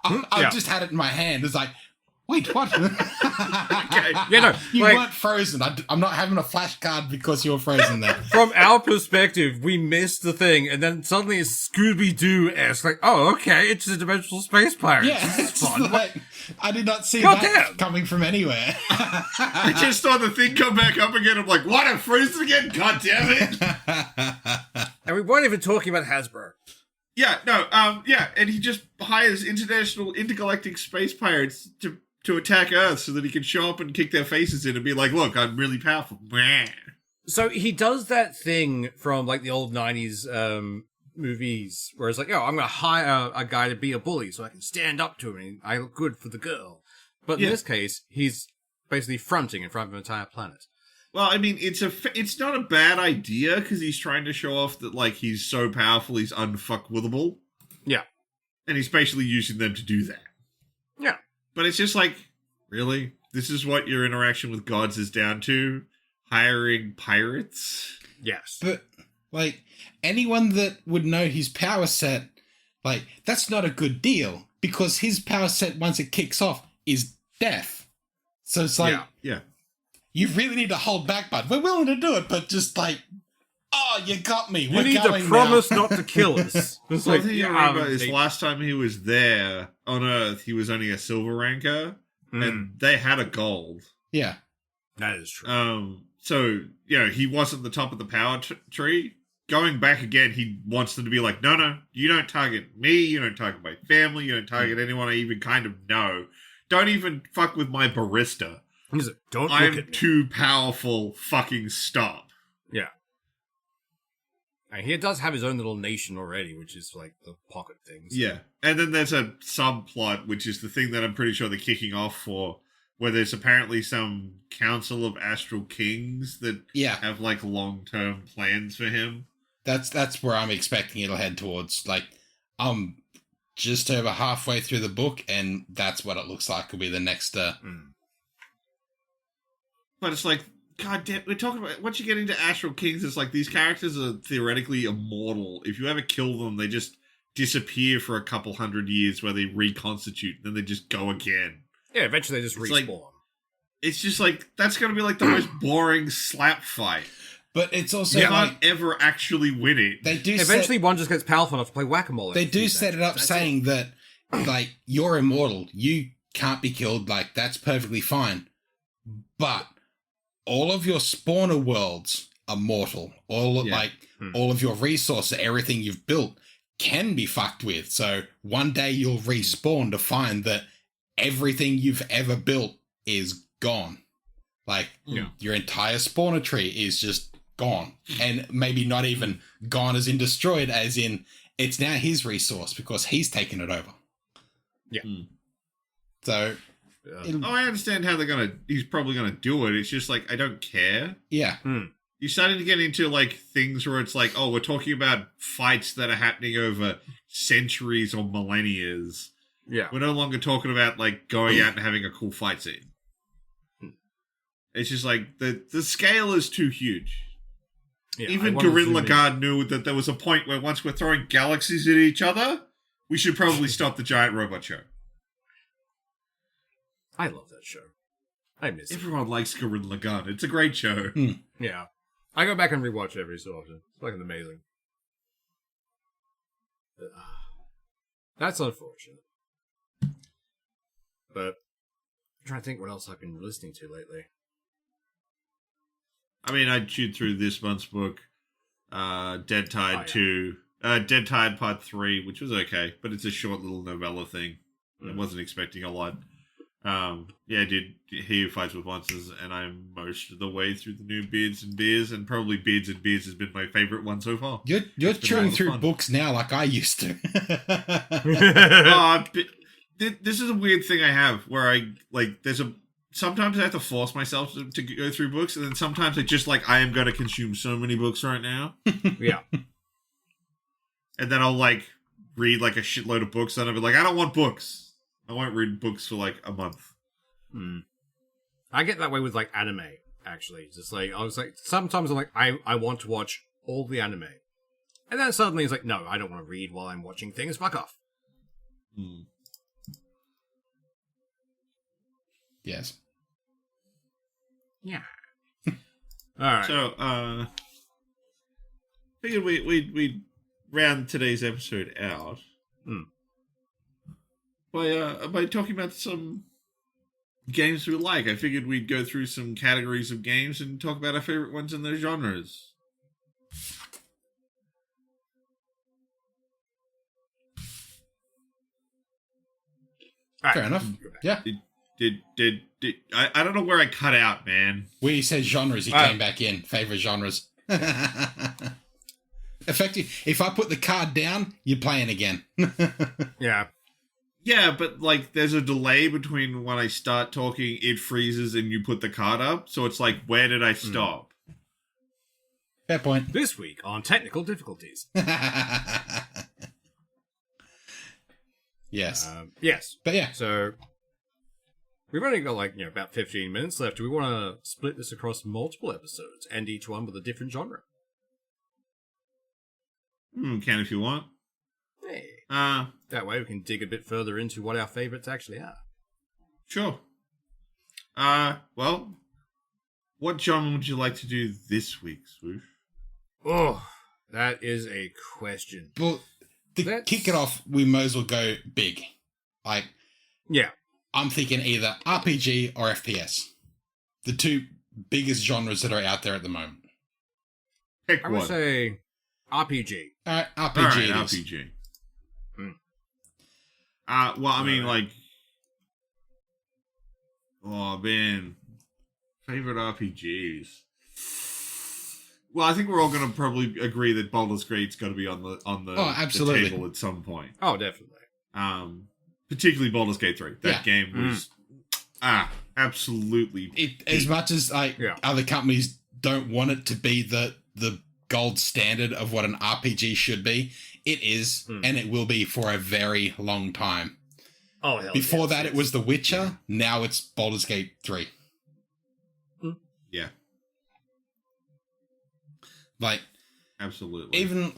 I just had it in my hand. It's like, wait, what? Okay. Yeah, no, You weren't frozen. I'm not having a flashcard because you were frozen there. From our perspective, we missed the thing, and then suddenly it's Scooby-Doo-esque. Like, oh, okay, it's a dimensional space pirate. Yeah, This is it's fun. like, I did not see God that damn. coming from anywhere. I just saw the thing come back up again. I'm like, what? I'm frozen again? God damn it. And we weren't even talking about Hasbro. Yeah, no, yeah, and he just hires international intergalactic space pirates to attack Earth so that he can show up and kick their faces in and be like, look, I'm really powerful. So he does that thing from like the old 90s movies where it's like, oh, I'm going to hire a guy to be a bully so I can stand up to him and I look good for the girl. But in this case, he's basically fronting in front of an entire planet. Well, I mean, it's not a bad idea because he's trying to show off that, like, he's so powerful, he's unfuckwithable. Yeah. And he's basically using them to do that. Yeah. But it's just like, really? This is what your interaction with gods is down to? Hiring pirates? Yes. But, like, anyone that would know his power set, like, that's not a good deal. Because his power set, once it kicks off, is death. So it's like, Yeah. you really need to hold back, bud. We're willing to do it, but just like, oh, you got me. You need to promise not to kill us. It's One thing you remember is last time he was there on Earth, he was only a silver ranker, and they had a gold. Yeah. That is true. So, you know, he wasn't the top of the power tree. Going back again, he wants them to be like, no, you don't target me, you don't target my family, you don't target anyone I even kind of know. Don't even fuck with my barista. He's like, don't look I'm at me. too powerful, fucking stop. Yeah. And he does have his own little nation already, which is like the pocket things. Yeah. And then there's a subplot, which is the thing that I'm pretty sure they're kicking off for, where there's apparently some council of astral kings that have like long-term plans for him. That's where I'm expecting it'll head towards. Like, I'm just over halfway through the book, and that's what it looks like will be the next... But it's like, god damn, we're talking about, once you get into astral kings, it's like these characters are theoretically immortal. If you ever kill them, they just disappear for a couple hundred years where they reconstitute, then they just go again. Yeah, eventually they just respawn. Like, it's just like, that's going to be like the most boring slap fight. But it's also you can't ever actually win it. They do eventually one just gets powerful enough to play whack-a-mole. They do set it up saying that, like, you're immortal. You can't be killed. Like, that's perfectly fine. But all of your spawner worlds are mortal. All of your resources, everything you've built can be fucked with. So one day you'll respawn to find that everything you've ever built is gone. Like, your entire spawner tree is just gone. And maybe not even gone as in destroyed, as in it's now his resource because he's taken it over. Yeah. So... I understand how he's probably gonna do it. It's just like, I don't care. Yeah. You're starting to get into like things where it's like, oh, we're talking about fights that are happening over centuries or millennia. Yeah. We're no longer talking about like going out and having a cool fight scene. It's just like the scale is too huge. Yeah, even Gurren Lagann knew that there was a point where once we're throwing galaxies at each other, we should probably stop the giant robot show. I love that show. I miss it. Everyone likes Gurren Lagann. It's a great show. Yeah. I go back and rewatch it every so often. It's fucking amazing. That's unfortunate. But I'm trying to think what else I've been listening to lately. I mean, I chewed through this month's book, Dead Tide 2, Dead Tide Part 3, which was okay, but it's a short little novella thing. I wasn't expecting a lot. Yeah, I did He Who Fights with Monsters, and I'm most of the way through the new Beards and Beers, and probably Beards and Beers has been my favorite one so far. You're chewing through books now like I used to. This is a weird thing I have, where I, like, sometimes I have to force myself to go through books, and then sometimes I just, like, I am going to consume so many books right now. Yeah. And then I'll, like, read, like, a shitload of books, and I'll be like, I don't want books. I won't read books for, like, a month. I get that way with, like, anime, actually. Just, like, I was like, sometimes I'm like, I want to watch all the anime. And then suddenly it's like, no, I don't want to read while I'm watching things. Fuck off. Yes. Yeah. All right. So, figured we'd round today's episode out by talking about some games we like. I figured we'd go through some categories of games and talk about our favorite ones in those genres. Fair enough. Yeah. Did I don't know where I cut out, man. Where you said genres, he came back in. Favorite genres. Effective. If I put the card down, you're playing again. Yeah. Yeah, but like there's a delay between when I start talking, it freezes, and you put the card up. So it's like, where did I stop? Fair point. This week on Technical Difficulties. Yes. Yes. But yeah. So we've only got about 15 minutes left. Do we want to split this across multiple episodes and each one with a different genre? Can if you want. Hey. That way we can dig a bit further into what our favorites actually are. Sure. Well, what genre would you like to do this week, Swoosh? Oh, that is a question. Well, to kick it off, we might as well go big. Yeah. I'm thinking either RPG or FPS. The two biggest genres that are out there at the moment. Pick I one. would say RPG. RPG. All right, it is. RPG. Well, I mean, oh man, favorite RPGs. Well, I think we're all going to probably agree that Baldur's Gate's got to be on the absolutely. table at some point. Oh, definitely. Particularly Baldur's Gate 3. That game was absolutely. As much as other companies don't want it to be the gold standard of what an RPG should be, it is, and it will be for a very long time. Oh, hell Before that, it was The Witcher. Now it's Baldur's Gate 3. Yeah. Absolutely. Even,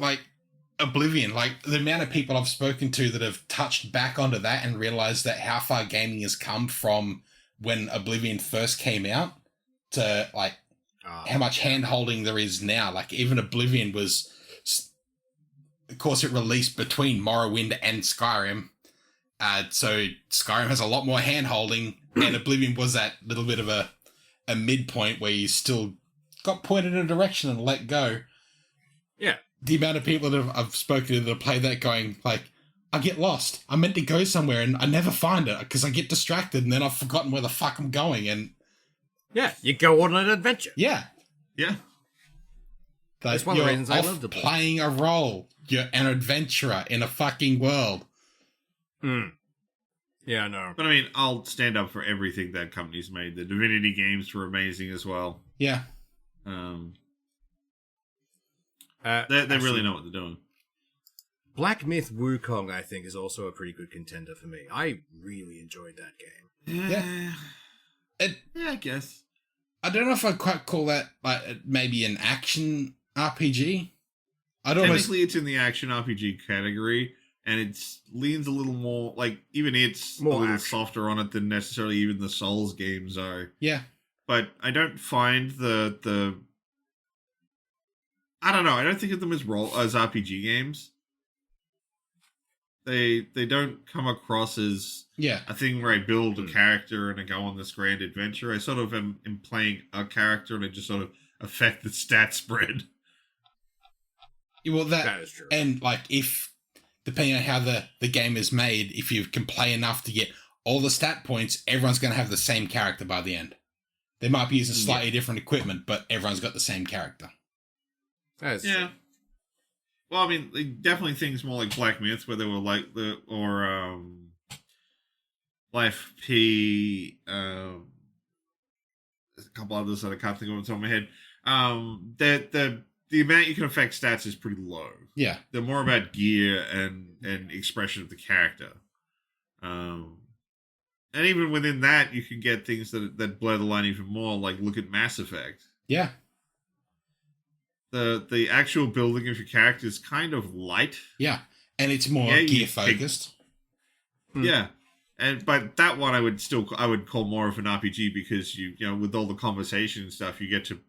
Oblivion, the amount of people I've spoken to that have touched back onto that and realized that how far gaming has come from when Oblivion first came out to, how much hand-holding there is now. Even Oblivion was... Of course, it released between Morrowind and Skyrim. So Skyrim has a lot more hand-holding, and Oblivion was that little bit of a midpoint where you still got pointed in a direction and let go. Yeah. The amount of people that I've spoken to that play that going, I get lost. I'm meant to go somewhere, and I never find it because I get distracted, and then I've forgotten where the fuck I'm going, and... Yeah, you go on an adventure. Yeah. Yeah. That's one of the reasons I love the playing a role. You're an adventurer in a fucking world. Yeah, I know. But I mean, I'll stand up for everything that company's made. The Divinity games were amazing as well. Yeah. They really know what they're doing. Black Myth Wukong, I think, is also a pretty good contender for me. I really enjoyed that game. Yeah. I guess. I don't know if I'd quite call that maybe an action RPG. Technically, it's in the action RPG category, and it leans a little more even it's more a little action. softer on it than necessarily even the Souls games are. Yeah, but I don't find the I don't know. I don't think of them as RPG games. They don't come across as a thing where I build a character and I go on this grand adventure. I sort of am playing a character and I just sort of affect the stat spread. Well, that is true. And if depending on how the game is made, if you can play enough to get all the stat points, everyone's going to have the same character by the end. They might be using slightly different equipment, but everyone's got the same character. That is true. Well, I mean, definitely things more like Black Myth, where they were Life P. There's a couple others that I can't think of on the top of my head. The amount you can affect stats is pretty low. Yeah, they're more about gear and expression of the character. And even within that, you can get things that blur the line even more. Look at Mass Effect. Yeah. the actual building of your character is kind of light. Yeah, and it's more gear focused. Yeah, but that one I would call more of an RPG because you know with all the conversation and stuff you get to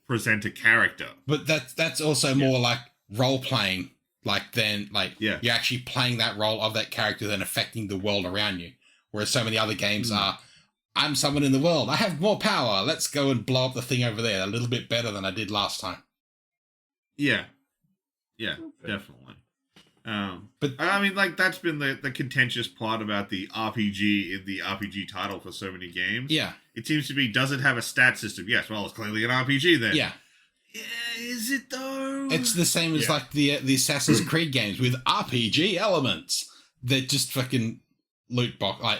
present a character. But that's also more like role playing, you're actually playing that role of that character then affecting the world around you. Whereas so many other games are, I'm someone in the world, I have more power, let's go and blow up the thing over there a little bit better than I did last time. Yeah, definitely. But I mean, like that's been the contentious part about the RPG in the RPG title for so many games. Yeah, it seems to be, does it have a stat system? Yes. Well, it's clearly an RPG then. Yeah. Is it though? It's the same as like the Assassin's Creed games with RPG elements. They're just fucking loot box. Like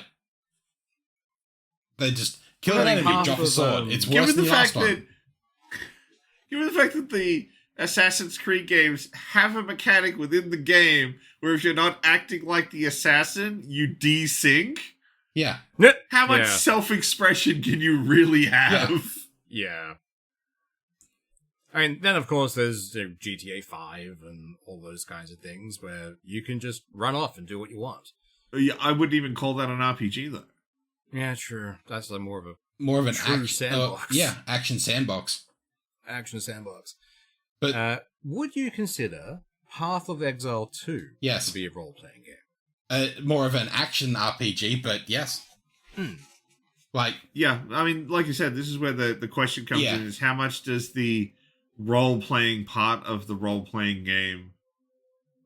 they just kill an enemy, drop a sword. It's worse than the last one. Given the fact that the Assassin's Creed games have a mechanic within the game where if you're not acting like the assassin, you desync. Yeah. How much self-expression can you really have? Yeah. I mean, then of course there's GTA 5 and all those kinds of things where you can just run off and do what you want. Yeah, I wouldn't even call that an RPG though. Yeah, sure. That's like more of an true sandbox. Action sandbox. Action sandbox. But would you consider Path of Exile 2 to be a role-playing game? More of an action RPG, but yes. Yeah, I mean, like you said, this is where the question comes in, is how much does the role-playing part of the role-playing game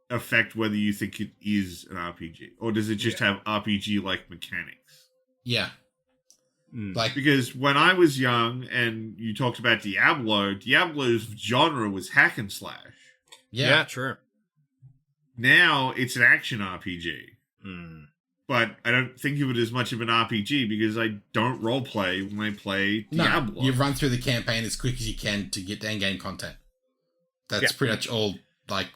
affect whether you think it is an RPG? Or does it just have RPG-like mechanics? Yeah. Because when I was young and you talked about Diablo's genre was hack and slash. Yeah, true. Now it's an action RPG. But I don't think of it as much of an RPG because I don't roleplay when I play Diablo. You run through the campaign as quick as you can to get end-game content. That's pretty much all, like,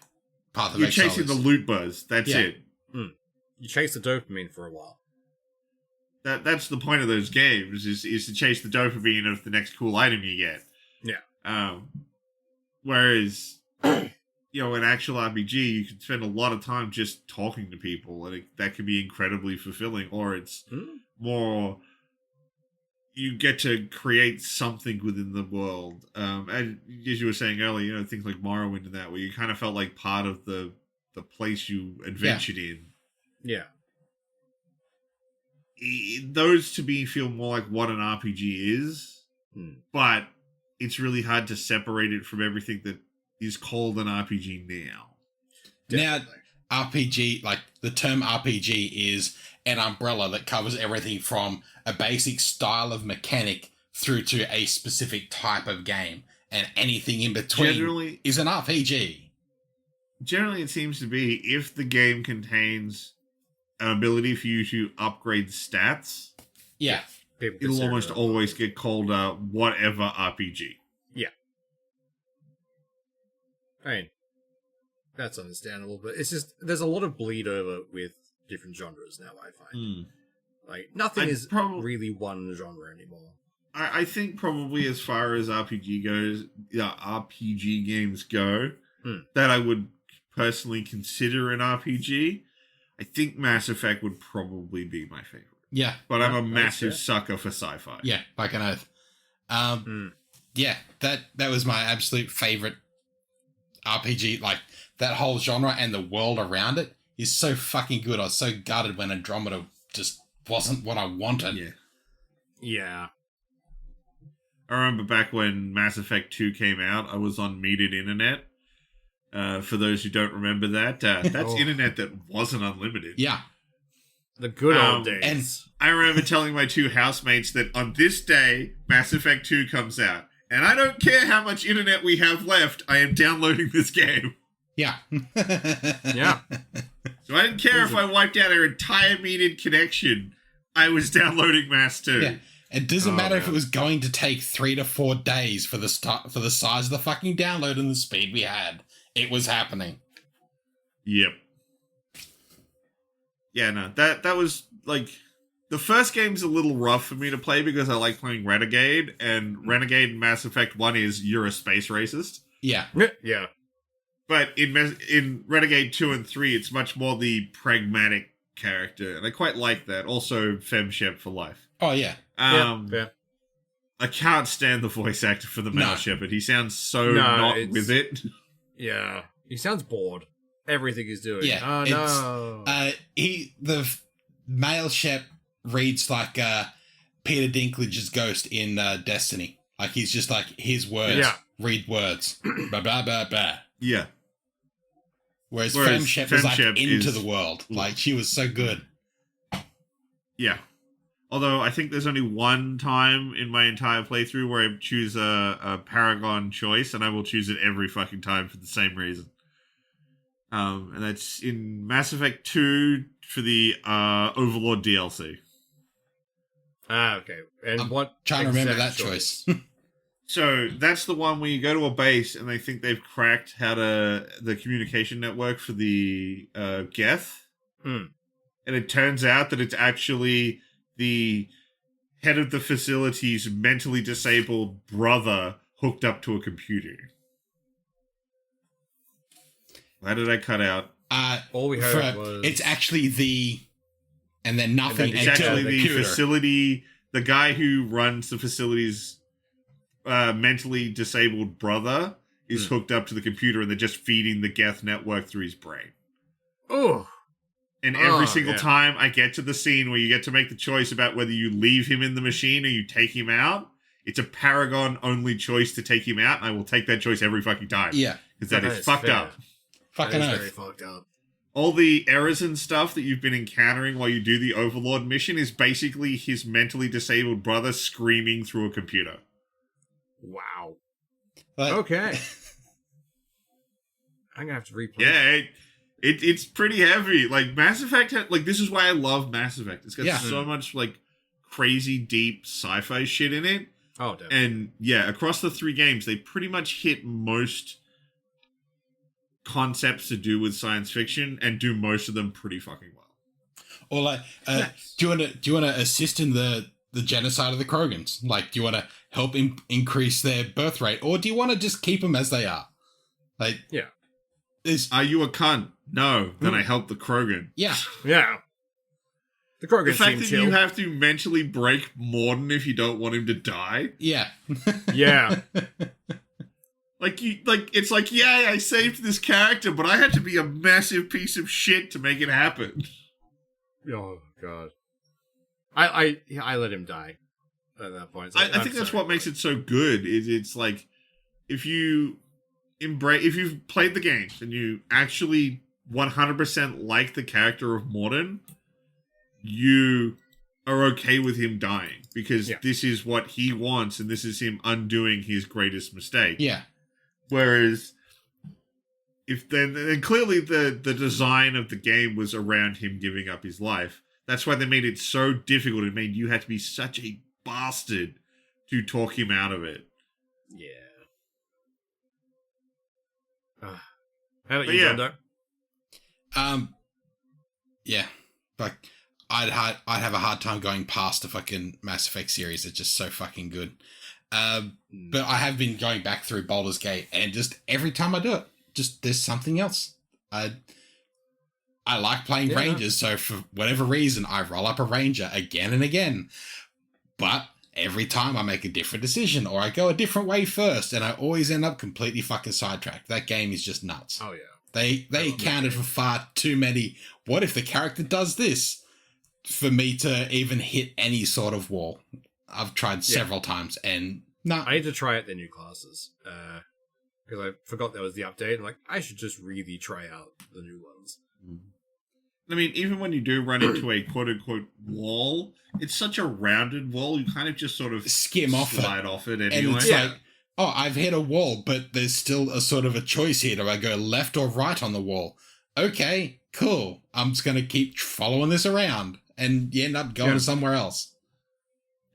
Path of Exile. You're chasing the loot buzz. That's it. You chase the dopamine for a while. That's the point of those games, is to chase the dopamine of the next cool item you get. Yeah. Whereas, you know, an actual RPG, you can spend a lot of time just talking to people, and that can be incredibly fulfilling. Or it's more, you get to create something within the world. And as you were saying earlier, you know, things like Morrowind and that, where you kind of felt like part of the place you adventured in. Yeah. Those to me feel more like what an RPG is, but it's really hard to separate it from everything that is called an RPG now. Definitely. Now, RPG, like the term RPG is an umbrella that covers everything from a basic style of mechanic through to a specific type of game, and anything in between is an RPG. Generally, it seems to be if the game contains an ability for you to upgrade stats, it'll almost always get called a whatever RPG. Yeah. I mean, that's understandable, but it's just, there's a lot of bleed over with different genres now, I find. Like, nothing is really one genre anymore. I think probably as far as RPG games go, that I would personally consider an RPG. I think Mass Effect would probably be my favorite. Yeah. But I'm a massive sucker for sci-fi. Yeah, like an oath. Yeah, that was my absolute favorite RPG. Like, that whole genre and the world around it is so fucking good. I was so gutted when Andromeda just wasn't what I wanted. Yeah. I remember back when Mass Effect 2 came out, I was on metered internet. For those who don't remember that, that's internet that wasn't unlimited. Yeah. The good old days. And I remember telling my two housemates that on this day, Mass Effect 2 comes out. And I don't care how much internet we have left, I am downloading this game. Yeah. Yeah. So I didn't care if I wiped out our entire metered connection. I was downloading Mass 2. Yeah. It doesn't matter if it was going to take 3 to 4 days for the size of the fucking download and the speed we had. It was happening. Yep. Yeah, no, that was, like, the first game's a little rough for me to play because I like playing Renegade, and Renegade in Mass Effect 1 is you're a space racist. Yeah. Yeah. But in Renegade 2 and 3, it's much more the pragmatic character, and I quite like that. Also, FemShep for life. Oh, yeah. Yeah. I can't stand the voice actor for the male shepherd. He sounds so not with it. Yeah. He sounds bored. Everything he's doing. Yeah. Oh, no. The male Shep reads like Peter Dinklage's ghost in Destiny. Like, he's just like, his words. Yeah. Read words. Blah, blah, blah, blah. Yeah. Whereas FemShep is like into the world. Like, she was so good. Yeah. Although I think there's only one time in my entire playthrough where I choose a Paragon choice, and I will choose it every fucking time for the same reason. And that's in Mass Effect 2 for the Overlord DLC. Ah, okay. And I'm what? Trying to remember that choice. So that's the one where you go to a base and they think they've cracked the communication network for the Geth. Mm. And it turns out that it's actually the head of the facility's mentally disabled brother hooked up to a computer. Why did I cut out? All we heard was... It's actually and then nothing. It's actually the facility, the guy who runs the facility's mentally disabled brother is hooked up to the computer, and they're just feeding the Geth network through his brain. Oh. And every single time I get to the scene where you get to make the choice about whether you leave him in the machine or you take him out, it's a Paragon-only choice to take him out, and I will take that choice every fucking time. Yeah. Because that is fucked up. Fucking that is very fucked up. All the errors and stuff that you've been encountering while you do the Overlord mission is basically his mentally disabled brother screaming through a computer. Wow. But, okay. I'm gonna have to replay. Yeah, it's pretty heavy. Like Mass Effect, this is why I love Mass Effect. It's got so much like crazy deep sci-fi shit in it. Oh, definitely. And yeah, across the 3 games, they pretty much hit most concepts to do with science fiction and do most of them pretty fucking well. Or like, nice. do you want to assist in the genocide of the Krogans? Like, do you want to help increase their birth rate, or do you want to just keep them as they are? Like, yeah. Are you a cunt? No. Then I help the Krogan. Yeah. Yeah. The Krogan The fact seem that chill. you have to mentally break Morden if you don't want him to die. Yeah. Yeah. It's like, yay, I saved this character, but I had to be a massive piece of shit to make it happen. Oh god. I let him die at that point. Like, I think that's what makes it so good. It's like if you've played the games and you actually 100% like the character of Morden, you are okay with him dying because this is what he wants and this is him undoing his greatest mistake. Yeah. Whereas then clearly the design of the game was around him giving up his life. That's why they made it so difficult. It made you have to be such a bastard to talk him out of it. Yeah. How about you, Jondoe? Yeah. Like, I'd have a hard time going past the fucking Mass Effect series. It's just so fucking good. But I have been going back through Baldur's Gate, and just every time I do it, just there's something else. I like playing Rangers, so for whatever reason, I roll up a Ranger again and again. But every time I make a different decision, or I go a different way first, and I always end up completely fucking sidetracked. That game is just nuts. Oh, yeah. They accounted for far too many, what if the character does this, for me to even hit any sort of wall. I've tried several times, and no. I need to try out their new classes, because I forgot there was the update. I'm like, I should just really try out the new ones. I mean, even when you do run into a quote-unquote wall, it's such a rounded wall, you kind of just sort of skim off it anyway. And it's like, oh, I've hit a wall, but there's still a sort of a choice here. Do I go left or right on the wall? Okay, cool. I'm just going to keep following this around, and you end up going somewhere else.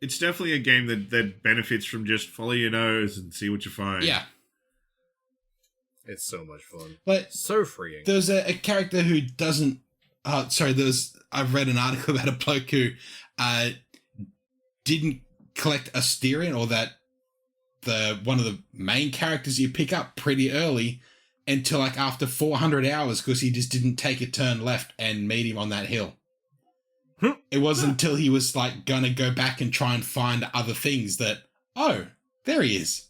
It's definitely a game that benefits from just follow your nose and see what you find. Yeah. It's so much fun. But so freeing. There's a character who doesn't... I've read an article about a bloke who didn't collect a Asterion, or that one of the main characters you pick up pretty early until like after 400 hours because he just didn't take a turn left and meet him on that hill. It wasn't until he was like gonna go back and try and find other things that, oh, there he is.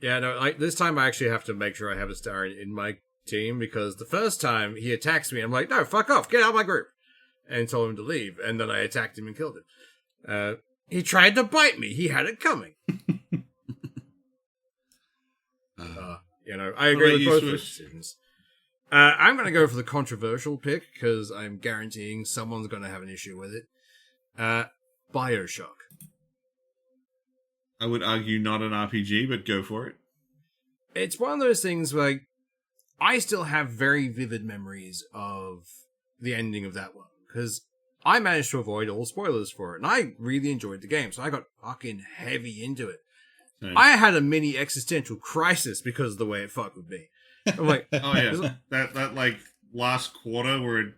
Yeah, no, like this time I actually have to make sure I have a star in my team because the first time he attacks me, I'm like, no, fuck off, get out of my group. And told him to leave, and then I attacked him and killed him. He tried to bite me. He had it coming. I agree with both those decisions. I'm going to go for the controversial pick because I'm guaranteeing someone's going to have an issue with it. BioShock. I would argue not an RPG, but go for it. It's one of those things where I still have very vivid memories of the ending of that one because I managed to avoid all spoilers for it, and I really enjoyed the game, so I got fucking heavy into it. Same. I had a mini existential crisis because of the way it fucked with me. I'm like, oh yeah, that like last quarter where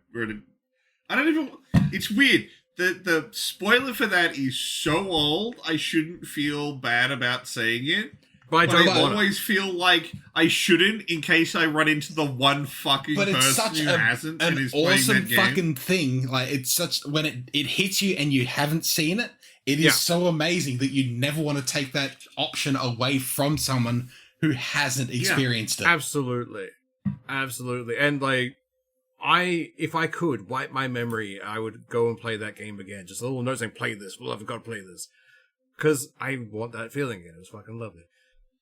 I don't even. It's weird. The spoiler for that is so old. I shouldn't feel bad about saying it. But I always feel like I shouldn't in case I run into the one fucking person who hasn't and is playing that game. Fucking thing. Like it's such when it hits you and you haven't seen it. It is so amazing that you never want to take that option away from someone who hasn't experienced it. Absolutely. And like, if I could wipe my memory, I would go and play that game again. Just a little note saying, play this. Well, I've got to play this. Because I want that feeling again. It was fucking lovely.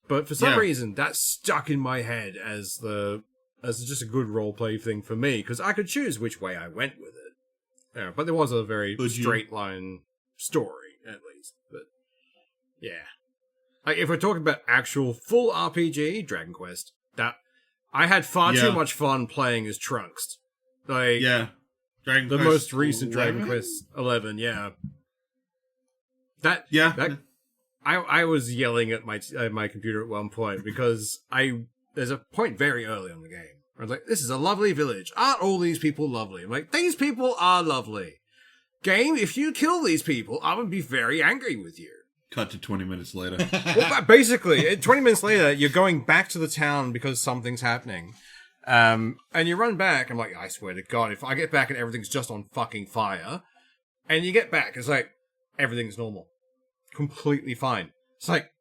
But for some reason, that stuck in my head as just a good roleplay thing for me. Because I could choose which way I went with it. Yeah, but there was a very straight line story, at least. But, yeah. Like, if we're talking about actual full RPG, Dragon Quest, that I had far too much fun playing as Trunks. Like, Dragon the Quest most recent 11? Dragon Quest 11, I was yelling at my computer at one point because there's a point very early on the game where I was like, this is a lovely village. Aren't all these people lovely? I'm like, these people are lovely. Game, if you kill these people, I would be very angry with you. Cut to 20 minutes later. Well, basically, 20 minutes later, you're going back to the town because something's happening. And you run back, I'm like, I swear to God, if I get back and everything's just on fucking fire, and you get back, it's like, everything's normal. Completely fine. It's like,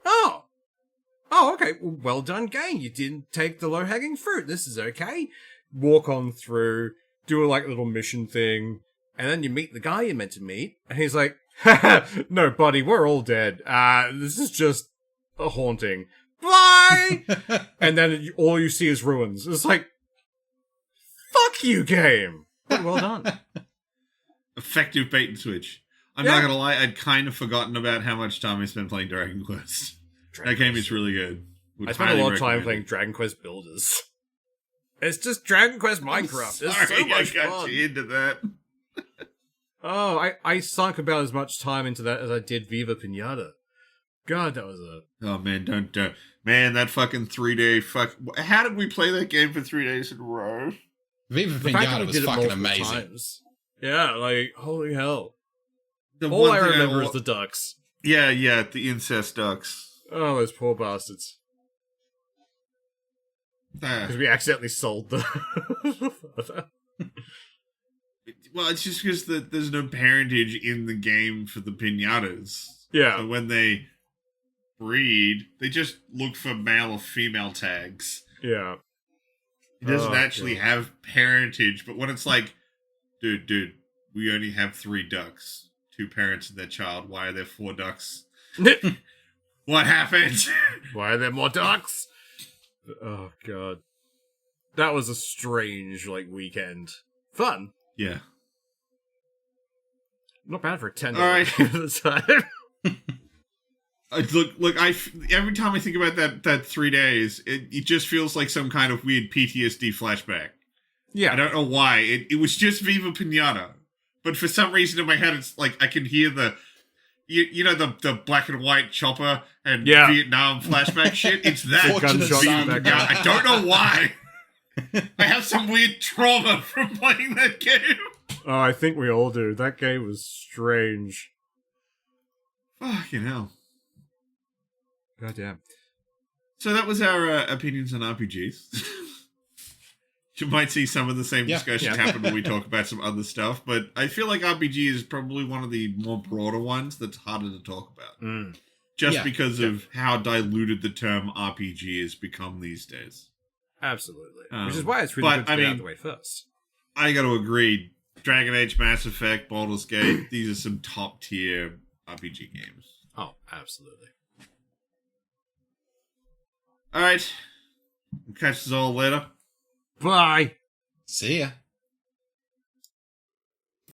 oh, okay, well done game. You didn't take the low-hanging fruit. This is okay. Walk on through, do a like little mission thing, and then you meet the guy you're meant to meet, and he's like, no, buddy, we're all dead. This is just a haunting. Bye! And then all you see is ruins. It's like, fuck you, game. Well done. Effective bait and switch. I'm not gonna lie, I'd kind of forgotten about how much time I spent playing Dragon Quest. That game is really good. I spent a lot of time playing Dragon Quest Builders. It's just Dragon Quest Minecraft. It's so much fun. I got you into that. Oh, I sunk about as much time into that as I did Viva Pinata. God, that was Oh, man, don't. Man, that fucking 3-day How did we play that game for 3 days in a row? Viva Pinata was fucking amazing. Times. Yeah, like, holy hell. All I remember is the ducks. Yeah, the incest ducks. Oh, those poor bastards. Because we accidentally sold them. Well, it's just because there's no parentage in the game for the pinatas. Yeah. So when they breed, they just look for male or female tags. Yeah. It doesn't actually have parentage, but when it's like, dude, we only have 3 ducks. 2 parents and their child. Why are there 4 ducks? What happened? Why are there more ducks? Oh, God. That was a strange, weekend. Fun. Yeah. Not bad for a 10 right. At the time. Look, every time I think about that 3 days, it just feels like some kind of weird PTSD flashback. Yeah. I don't know why. It was just Viva Pinata. But for some reason in my head, it's like I can hear the black and white chopper and Vietnam flashback shit. It's that. I don't know why. I have some weird trauma from playing that game. Oh, I think we all do. That game was strange. Fucking hell. Goddamn. So that was our opinions on RPGs. You might see some of the same discussion happen when we talk about some other stuff, but I feel like RPG is probably one of the more broader ones that's harder to talk about. Just because of how diluted the term RPG has become these days. Absolutely. Which is why it's really good to get out of the way first. I got to agree. Dragon Age, Mass Effect, Baldur's Gate, these are some top tier RPG games. Oh, absolutely. Alright. Catch us all later. Bye. See ya.